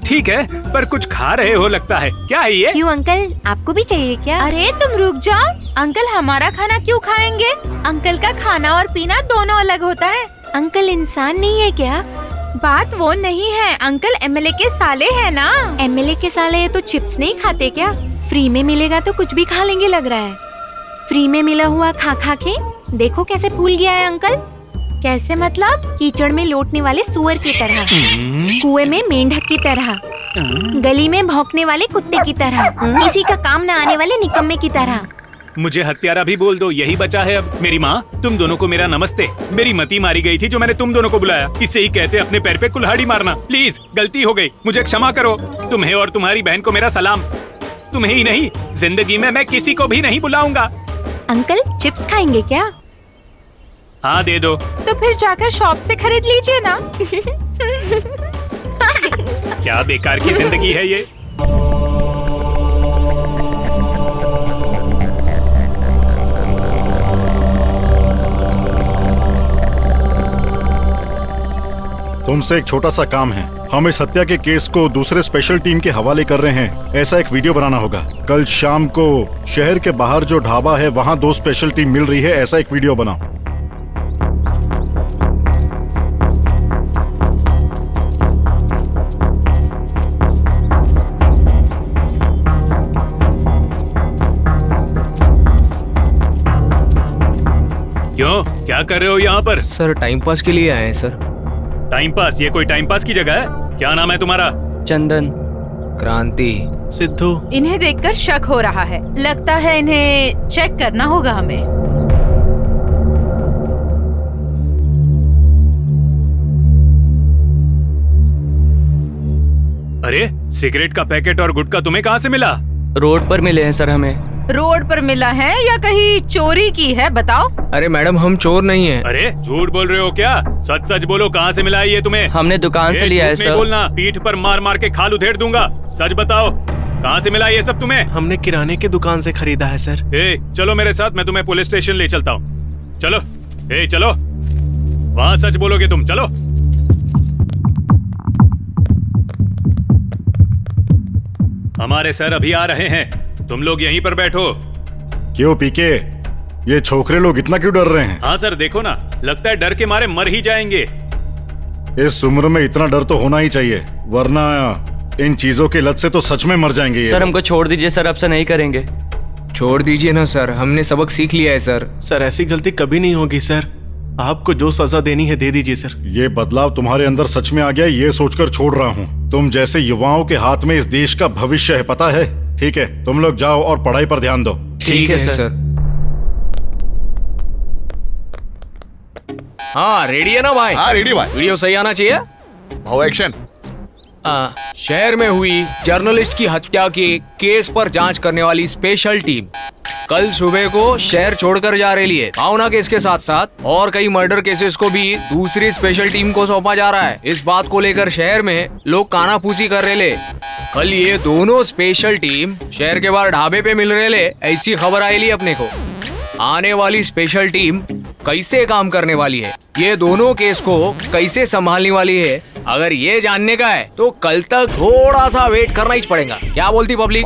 ठीक है, पर कुछ खा रहे हो लगता है, क्या है ये? क्यों अंकल, आपको भी चाहिए क्या? अरे तुम रुक जाओ, अंकल हमारा खाना क्यों खाएंगे? अंकल का खाना और पीना दोनों अलग होता है। अंकल इंसान नहीं है क्या? बात वो नहीं है, अंकल MLA के साले हैं ना। MLA के साले तो चिप्स नहीं खाते क्या? फ्री में मिलेगा तो कुछ भी खा लेंगे लग रहा है। फ्री में मिला हुआ खा खा के देखो कैसे फूल गया है अंकल। कैसे मतलब? कीचड़ में लौटने वाले सुअर की तरह, कुएं में मेंढक की तरह, गली में भौंकने वाले कुत्ते की तरह, किसी का काम न आने वाले निकम्मे की तरह। मुझे हत्यारा भी बोल दो, यही बचा है अब। मेरी माँ, तुम दोनों को मेरा नमस्ते। मेरी मती मारी गई थी जो मैंने तुम दोनों को बुलाया। इससे ही कहते अपने पैर पे कुल्हाड़ी मारना। प्लीज, गलती हो गई, मुझे क्षमा करो। तुम्हें और तुम्हारी बहन को मेरा सलाम। तुम्हें ही नहीं, जिंदगी में मैं किसी को भी नहीं बुलाऊंगा। अंकल चिप्स खाएंगे क्या? हाँ दे दो। तो फिर जाकर शॉप से खरीद लीजिए ना। क्या बेकार की जिंदगी है ये। तुमसे एक छोटा सा काम है। हम इस हत्या के केस को दूसरे स्पेशल टीम के हवाले कर रहे हैं। ऐसा एक वीडियो बनाना होगा। कल शाम को शहर के बाहर जो ढाबा है वहाँ 2 स्पेशल टीम मिल रही है। ऐसा एक वीडियो बनाओ। क्यों, क्या कर रहे हो यहाँ पर? सर टाइम पास के लिए आए हैं सर। Time pass? ये कोई टाइम पास की जगह है? क्या नाम है तुम्हारा? चंदन। क्रांति। सिद्धू। इन्हें देखकर शक हो रहा है। लगता है इन्हें चेक करना होगा हमें। अरे सिगरेट का पैकेट और गुटखा तुम्हें कहाँ से मिला? रोड पर मिले हैं सर हमें। रोड पर मिला है या कहीं चोरी की है, बताओ। अरे मैडम हम चोर नहीं हैं। अरे झूठ बोल रहे हो क्या? सच सच बोलो, कहाँ से मिला है ये तुम्हें? हमने दुकान से लिया है सर। बोलना, पीठ पर मार मार के खाल उधेड़ दूंगा। सच बताओ, कहाँ से मिला ये सब तुम्हें? हमने किराने की दुकान से खरीदा है सर। चलो मेरे साथ, मैं तुम्हें पुलिस स्टेशन ले चलता हूँ। चलो चलो, वहाँ सच बोलोगे तुम। चलो। हमारे सर अभी आ रहे हैं, तुम लोग यहीं पर बैठो। क्यों पीके, ये छोकरे लोग इतना क्यों डर रहे हैं? हाँ सर, देखो ना, लगता है डर के मारे मर ही जाएंगे। इस उम्र में इतना डर तो होना ही चाहिए, वरना इन चीजों की लत से तो सच में मर जाएंगे ये। सर हमको छोड़ दीजिए सर, अब से नहीं करेंगे। छोड़ दीजिए ना सर, हमने सबक सीख लिया है सर। सर ऐसी गलती कभी नहीं होगी सर। आपको जो सजा देनी है दे दीजिए सर। ये बदलाव तुम्हारे अंदर सच में आ गया, ये सोचकर छोड़ रहा हूँ। तुम जैसे युवाओं के हाथ में इस देश का भविष्य है, पता है? ठीक है, तुम लोग जाओ और पढ़ाई पर ध्यान दो। ठीक है सर। हाँ रेडी है ना भाई? हाँ रेडी भाई। वीडियो सही आना चाहिए। भाव एक्शन। शहर में हुई जर्नलिस्ट की हत्या के केस पर जांच करने वाली स्पेशल टीम कल सुबह को शहर छोड़कर जा रही है। भावना केस के साथ साथ और कई मर्डर केसेस को भी दूसरी स्पेशल टीम को सौंपा जा रहा है। इस बात को लेकर शहर में लोग कानाफूसी कर रहे ले। कल ये दोनों स्पेशल टीम शहर के बाहर ढाबे पे मिल रहे ले, ऐसी खबर आई ली अपने को। आने वाली स्पेशल टीम कैसे काम करने वाली है, ये दोनों केस को कैसे संभालने वाली है, अगर ये जानने का है तो कल तक थोड़ा सा वेट करना ही पड़ेगा। क्या बोलती पब्लिक?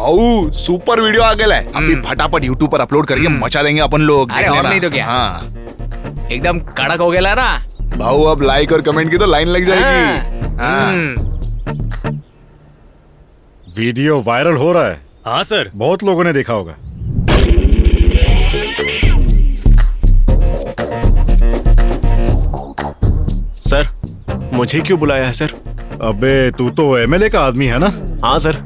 सुपर वीडियो आ गया है, अभी फटाफट यूट्यूब पर अपलोड करके मचा देंगे अपन लोग। अरे और नहीं तो क्या। हाँ। एकदम कड़क हो गया ना भाऊ, अब लाइक और कमेंट की तो लाइन लग जाएगी। वीडियो वायरल हो रहा है। हाँ सर, बहुत लोगों ने देखा होगा। सर मुझे क्यों बुलाया है सर? अबे तू तो एमएलए का आदमी है ना? हाँ सर।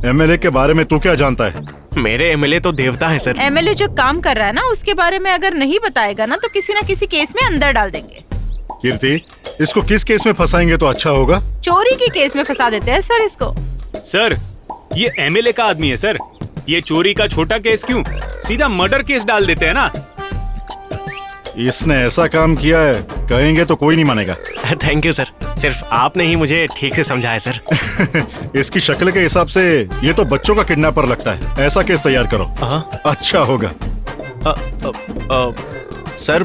एमएलए के बारे में तू क्या जानता है? मेरे एमएलए तो देवता है सर। एमएलए जो काम कर रहा है ना, उसके बारे में अगर नहीं बताएगा ना तो किसी ना किसी केस में अंदर डाल देंगे। कीर्ति, इसको किस केस में फंसाएंगे तो अच्छा होगा? चोरी की केस में फंसा देते हैं सर इसको। सर ये एमएलए का आदमी है सर, ये चोरी का छोटा केस क्यों, सीधा मर्डर केस डाल देते हैं ना। इसने ऐसा काम किया है, कहेंगे तो कोई नहीं मानेगा। थैंक यू सर, सिर्फ आपने ही मुझे ठीक से समझाया सर। इसकी शक्ल के हिसाब से ये तो बच्चों का किडनैपर लगता है। ऐसा केस तैयार करो, अच्छा होगा। सर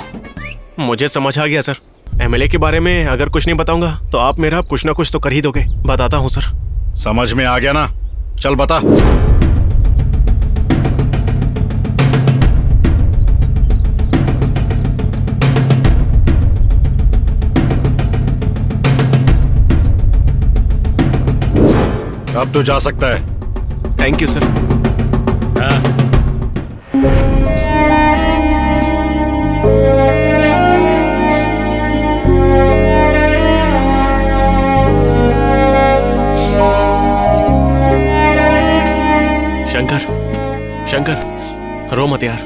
मुझे समझ आ गया सर। एमएलए के बारे में अगर कुछ नहीं बताऊंगा तो आप मेरा कुछ ना कुछ तो कर ही दोगे। बताता हूँ सर। समझ में आ गया ना? चल बता। अब तो जा सकता है। Thank you sir. Shankar, Shankar रो मत यार।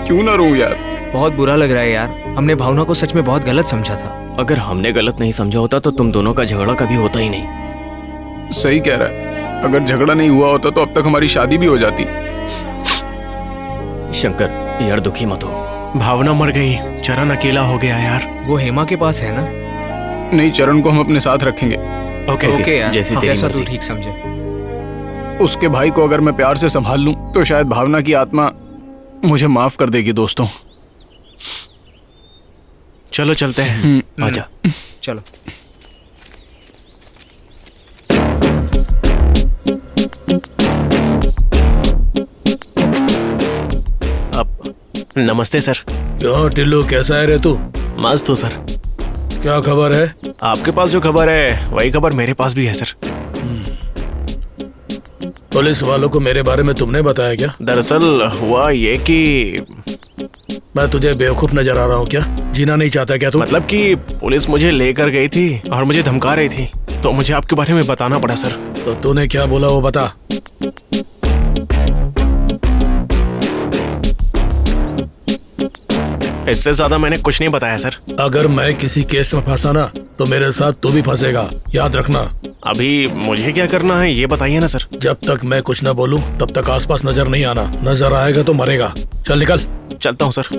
क्यों ना रो यार? बहुत बुरा लग रहा है यार, हमने भावना को सच में बहुत गलत समझा था। अगर हमने गलत नहीं समझा होता तो तुम दोनों का झगड़ा कभी होता ही नहीं। सही कह रहा है। अगर झगड़ा नहीं हुआ होता तो अब तक हमारी शादी भी हो जाती। शंकर यार दुखी मत हो। भावना मर गई, चरण अकेला हो गया यार। वो हेमा के पास है ना? नहीं, चरण को हम अपने साथ रखेंगे। ओके यार, जैसी तेरी जैसा तू मर्जी। ठीक समझे। उसके भाई को अगर मैं प्यार से संभाल लूं तो शायद भावना की आत्मा मुझे माफ कर देगी। दोस्तों चलो चलते हैं। आजा। चलो। अब नमस्ते सर। क्यों टिल्लू, कैसा है रे तू? मस्त हो सर। क्या खबर है? आपके पास जो खबर है वही खबर मेरे पास भी है सर। पुलिस वालों को मेरे बारे में तुमने बताया क्या? दरअसल हुआ ये कि मैं तुझे बेवकूफ नजर आ रहा हूँ क्या? जीना नहीं चाहता क्या तू? मतलब कि पुलिस मुझे लेकर गई थी और मुझे धमका रही थी, तो मुझे आपके बारे में बताना पड़ा सर। तो तूने क्या बोला वो बता। इससे ज्यादा मैंने कुछ नहीं बताया सर। अगर मैं किसी केस में फंसा ना तो मेरे साथ तू भी फंसेगा, याद रखना। अभी मुझे क्या करना है ये बताइए ना सर। जब तक मैं कुछ ना बोलूं तब तक आसपास नजर नहीं आना। नजर आएगा तो मरेगा। चल निकल। चलता हूँ सर।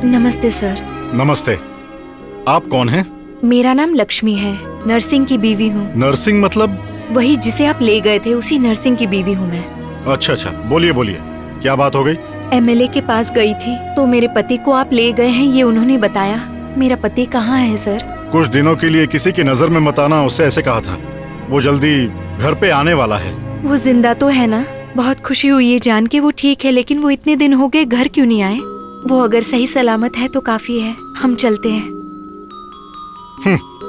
नमस्ते सर। नमस्ते। आप कौन हैं? मेरा नाम लक्ष्मी है, नर्सिंग की बीवी हूँ। नर्सिंग मतलब? वही जिसे आप ले गए थे, उसी नर्सिंग की बीवी हूँ मैं। अच्छा अच्छा, बोलिए बोलिए, क्या बात हो गई? एमएलए के पास गई थी तो मेरे पति को आप ले गए हैं ये उन्होंने बताया। मेरा पति कहाँ है सर? कुछ दिनों के लिए किसी की नजर में मत आना, उससे ऐसे कहा था। वो जल्दी घर पे आने वाला है। वो जिंदा तो है ना? बहुत खुशी हुई है जान के वो ठीक है, लेकिन वो इतने दिन हो गए घर क्यों नहीं आए? वो अगर सही सलामत है तो काफी है। हम चलते हैं।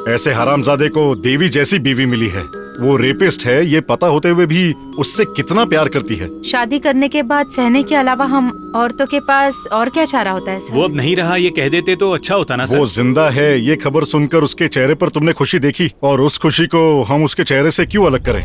ऐसे हरामजादे को देवी जैसी बीवी मिली है। वो रेपिस्ट है ये पता होते हुए भी उससे कितना प्यार करती है। शादी करने के बाद सहने के अलावा हम औरतों के पास और क्या चारा होता है सर? वो अब नहीं रहा, ये कह देते तो अच्छा होता ना सर। वो जिंदा है ये खबर सुनकर उसके चेहरे पर तुमने खुशी देखी, और उस खुशी को हम उसके चेहरे से क्यों अलग करें?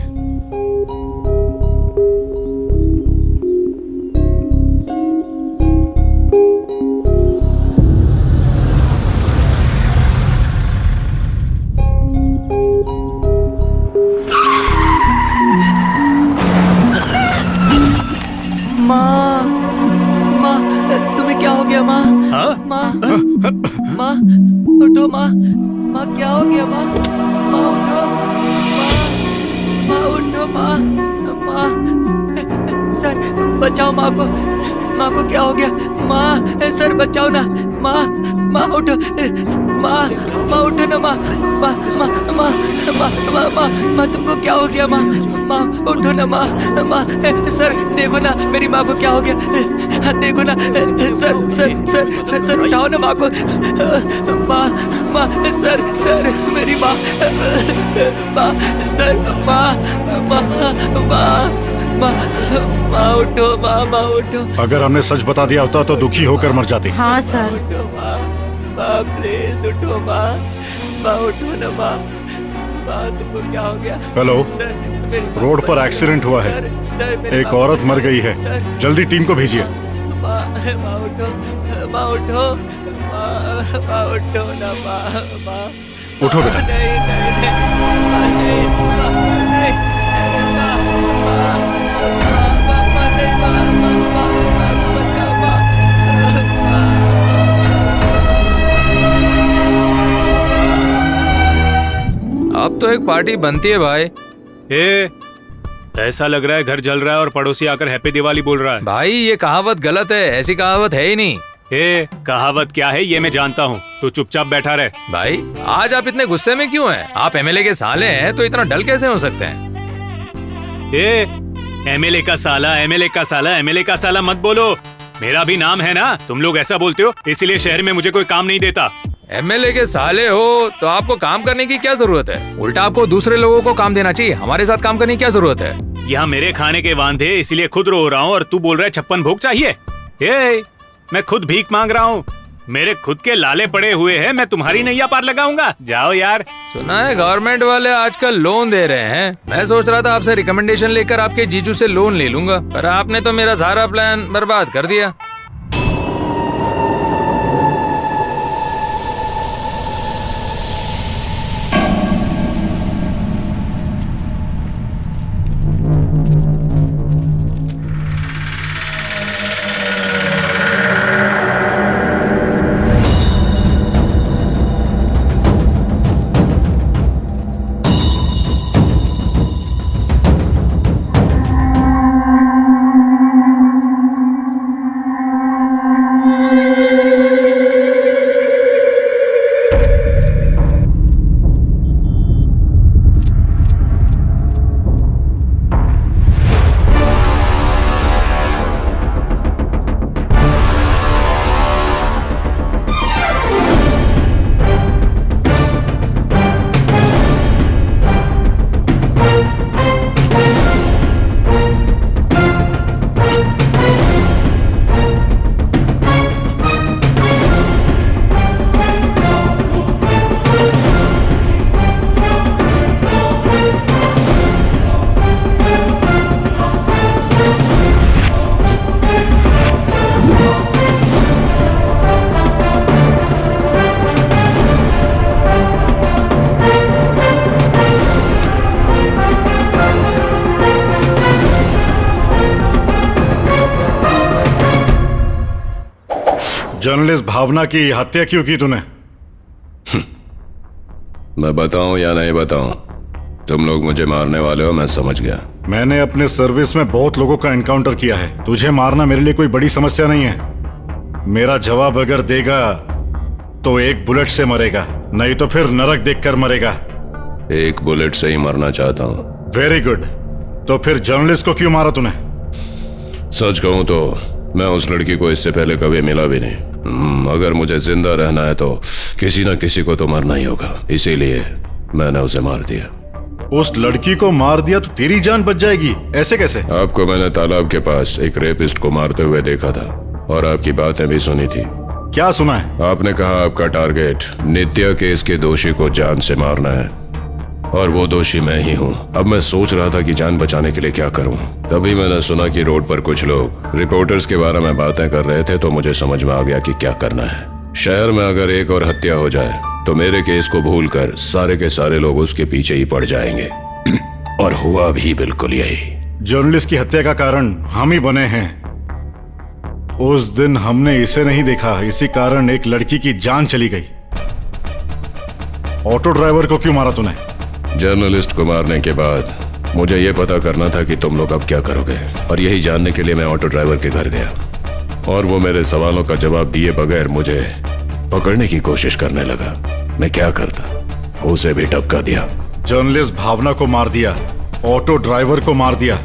तुम्हें क्या हो गया माँ? माँ माँ उठो माँ। माँ क्या हो गया माँ? माँ उठो। माँ उठो माँ। माँ सर बचाओ माँ को। माँ को क्या हो गया? माँ सर बचाओ ना। माँ माँ उठो। माँ माँ उठो ना माँ। माँ माँ माँ माँ माँ माँ माँ तुमको क्या हो गया माँ? माँ उठो ना माँ। माँ सर देखो ना मेरी माँ को क्या हो गया। देखो ना सर सर सर सर उठाओ ना माँ को। माँ माँ सर सर मेरी माँ। माँ सर माँ माँ माँ माँ माँ उठो। माँ माँ उठो। अगर हमने सच बता दिया होता तो दुखी होकर मर जाती। हाँ सर। उठो माँ। माँ प्लीज उठो माँ। माँ उठो ना माँ। माँ तुमको क्या हो गया? हेलो, सर मेरी माँ रोड पर एक्सीडेंट हुआ है। सर मेरी एक माँ- औरत मर गई है, जल्दी टीम को भेजिए। माँ माँ उठो। माँ उठो। माँ उठो ना माँ। माँ उठो बेटा। नहीं नहीं नहीं माँ नहीं माँ नहीं माँ माँ माँ माँ नहीं माँ माँ माँ बचाओ माँ। अब तो एक पार्टी बनती है भाई। ऐसा लग रहा है घर जल रहा है और पड़ोसी आकर हैप्पी दिवाली बोल रहा है। भाई ये कहावत गलत है, ऐसी कहावत है ही नहीं। कहावत क्या है ये मैं जानता हूँ, तू चुपचाप बैठा रहे। भाई आज आप इतने गुस्से में क्यों हैं? आप एमएलए के साले हैं तो इतना डल कैसे हो सकते हैं? एमएलए का साला, एमएलए का साला, एमएलए का साला मत बोलो। मेरा भी नाम है ना, तुम लोग ऐसा बोलते हो इसीलिए शहर में मुझे कोई काम नहीं देता। एमएलए के साले हो तो आपको काम करने की क्या जरूरत है? उल्टा आपको दूसरे लोगों को काम देना चाहिए, हमारे साथ काम करने की क्या जरूरत है? यहाँ मेरे खाने के वांदे इसलिए खुद रो रहा हूँ और तू बोल रहा है 56 भोग चाहिए। मैं खुद भीख मांग रहा हूँ, मेरे खुद के लाले पड़े हुए हैं, मैं तुम्हारी नैया पार लगाऊंगा। जाओ यार। सुना है गवर्नमेंट वाले आजकल लोन दे रहे हैं। मैं सोच रहा था आपसे रिकमेंडेशन लेकर आपके जीजू से लोन ले लूंगा, पर आपने तो मेरा सारा प्लान बर्बाद कर दिया। जर्नलिस्ट भावना की हत्या क्यों की तूने? मैं बताऊं या नहीं बताऊं? तुम लोग मुझे मारने वाले हो, मैं समझ गया। मैंने अपने सर्विस में बहुत लोगों का एनकाउंटर किया है। तुझे मारना मेरे लिए कोई बड़ी समस्या नहीं है। मेरा जवाब अगर देगा तो एक बुलेट से मरेगा, नहीं तो फिर नरक देखकर मरेगा। एक बुलेट से ही मरना चाहता हूं। Very good. तो फिर जर्नलिस्ट को क्यों मारा तूने? सच कहूं तो मैं उस लड़की को इससे पहले कभी मिला भी नहीं। अगर मुझे जिंदा रहना है तो किसी ना किसी को तो मरना ही होगा, इसीलिए मैंने उसे मार दिया। उस लड़की को मार दिया तो तेरी जान बच जाएगी, ऐसे कैसे? आपको मैंने तालाब के पास एक रेपिस्ट को मारते हुए देखा था और आपकी बातें भी सुनी थी। क्या सुना है? आपने कहा आपका टारगेट नित्या केस के दोषी को जान से मारना है और वो दोषी मैं ही हूँ। अब मैं सोच रहा था कि जान बचाने के लिए क्या करूँ। तभी मैंने सुना कि रोड पर कुछ लोग रिपोर्टर्स के बारे में बातें कर रहे थे, तो मुझे समझ में आ गया कि क्या करना है। शहर में अगर एक और हत्या हो जाए तो मेरे केस को भूलकर सारे के सारे लोग उसके पीछे ही पड़ जाएंगे। और हुआ भी बिल्कुल यही। जर्नलिस्ट की हत्या का कारण हम ही बने हैं। उस दिन हमने इसे नहीं देखा, इसी कारण एक लड़की की जान चली गई। ऑटो ड्राइवर को क्यों मारा तूने? जर्नलिस्ट को मारने के बाद मुझे ये पता करना था कि तुम लोग अब क्या करोगे, और यही जानने के लिए मैं ऑटो ड्राइवर के घर गया और वो मेरे सवालों का जवाब दिए बगैर मुझे पकड़ने की कोशिश करने लगा। मैं क्या करता, उसे भी टपका दिया। जर्नलिस्ट भावना को मार दिया, ऑटो ड्राइवर को मार दिया,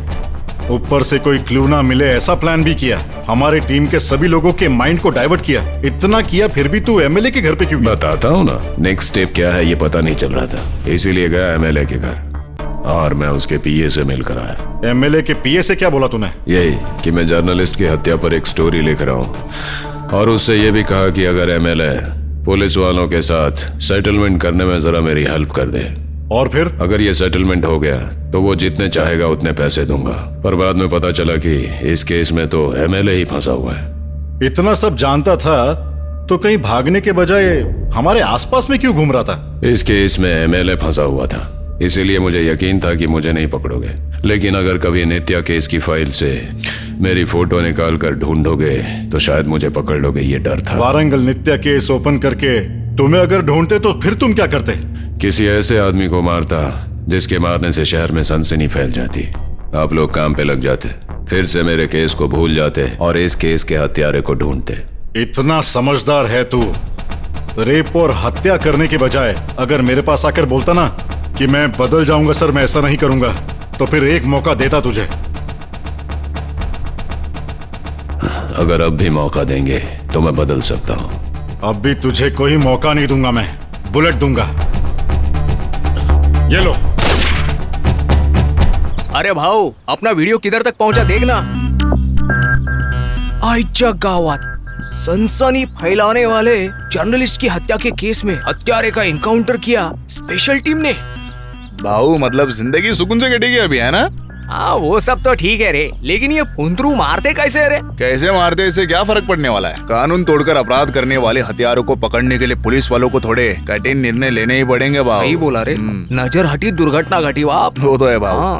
ऊपर से कोई क्लू ना मिले ऐसा प्लान भी किया। हमारे टीम के सभी लोगों के माइंड को डाइवर्ट किया। इतना किया फिर भी तू एमएलए के घर पे क्यों गया? बताता हूँ ना, नेक्स्ट स्टेप क्या है ये पता नहीं चल रहा था, इसीलिए गया एमएलए के घर और मैं उसके पीए से मिलकर आया। एमएलए के पीए से क्या बोला तूने? यही कि मैं जर्नलिस्ट की हत्या पर एक स्टोरी लिख रहा हूँ, और उससे ये भी कहा कि अगर एमएलए पुलिस वालों के साथ सेटलमेंट करने में जरा मेरी हेल्प कर दे। और फिर अगर ये सेटलमेंट हो गया तो वो जितने चाहेगा उतने पैसे दूंगा। पर बाद में पता चला कि इस केस में तो एमएलए ही फंसा हुआ है। इतना सब जानता था तो कहीं भागने के बजाय हमारे आसपास में क्यों घूम रहा था? इस केस में एमएलए फंसा हुआ था, इसीलिए मुझे यकीन था कि मुझे नहीं पकड़ोगे। लेकिन अगर कभी नित्या केस की फाइल से मेरी फोटो निकाल कर ढूंढोगे तो शायद मुझे पकड़ लोगे, ये डर था। वारंगल नित्या केस ओपन करके तुम्हें अगर ढूंढते तो फिर तुम क्या करते? किसी ऐसे आदमी को मारता जिसके मारने से शहर में सनसनी फैल जाती। आप लोग काम पे लग जाते, फिर से मेरे केस को भूल जाते और इस केस के हत्यारे को ढूंढते। इतना समझदार है तू। रेप और हत्या करने के बजाय अगर मेरे पास आकर बोलता ना कि मैं बदल जाऊंगा सर, मैं ऐसा नहीं करूंगा, तो फिर एक मौका देता तुझे। अगर अब भी मौका देंगे तो मैं बदल सकता हूँ। अब भी तुझे कोई मौका नहीं दूंगा, मैं बुलेट दूंगा। ये लो। अरे भाऊ, अपना वीडियो किधर तक पहुंचा देखना। आईच्या गावात सनसनी फैलाने वाले जर्नलिस्ट की हत्या के केस में हत्यारे का इनकाउंटर किया स्पेशल टीम ने। भाऊ मतलब जिंदगी सुकून से कटेगी अभी, है ना? हाँ वो सब तो ठीक है रे, लेकिन ये फुंतरू मारते कैसे रे? कैसे मारते, इससे क्या फर्क पड़ने वाला है? कानून तोड़कर अपराध करने वाले हथियारों को पकड़ने के लिए पुलिस वालों को थोड़े कठिन निर्णय लेने ही पड़ेंगे। भाऊ सही बोला रे, नजर हटी दुर्घटना घटी बाप। वो तो है भाऊ।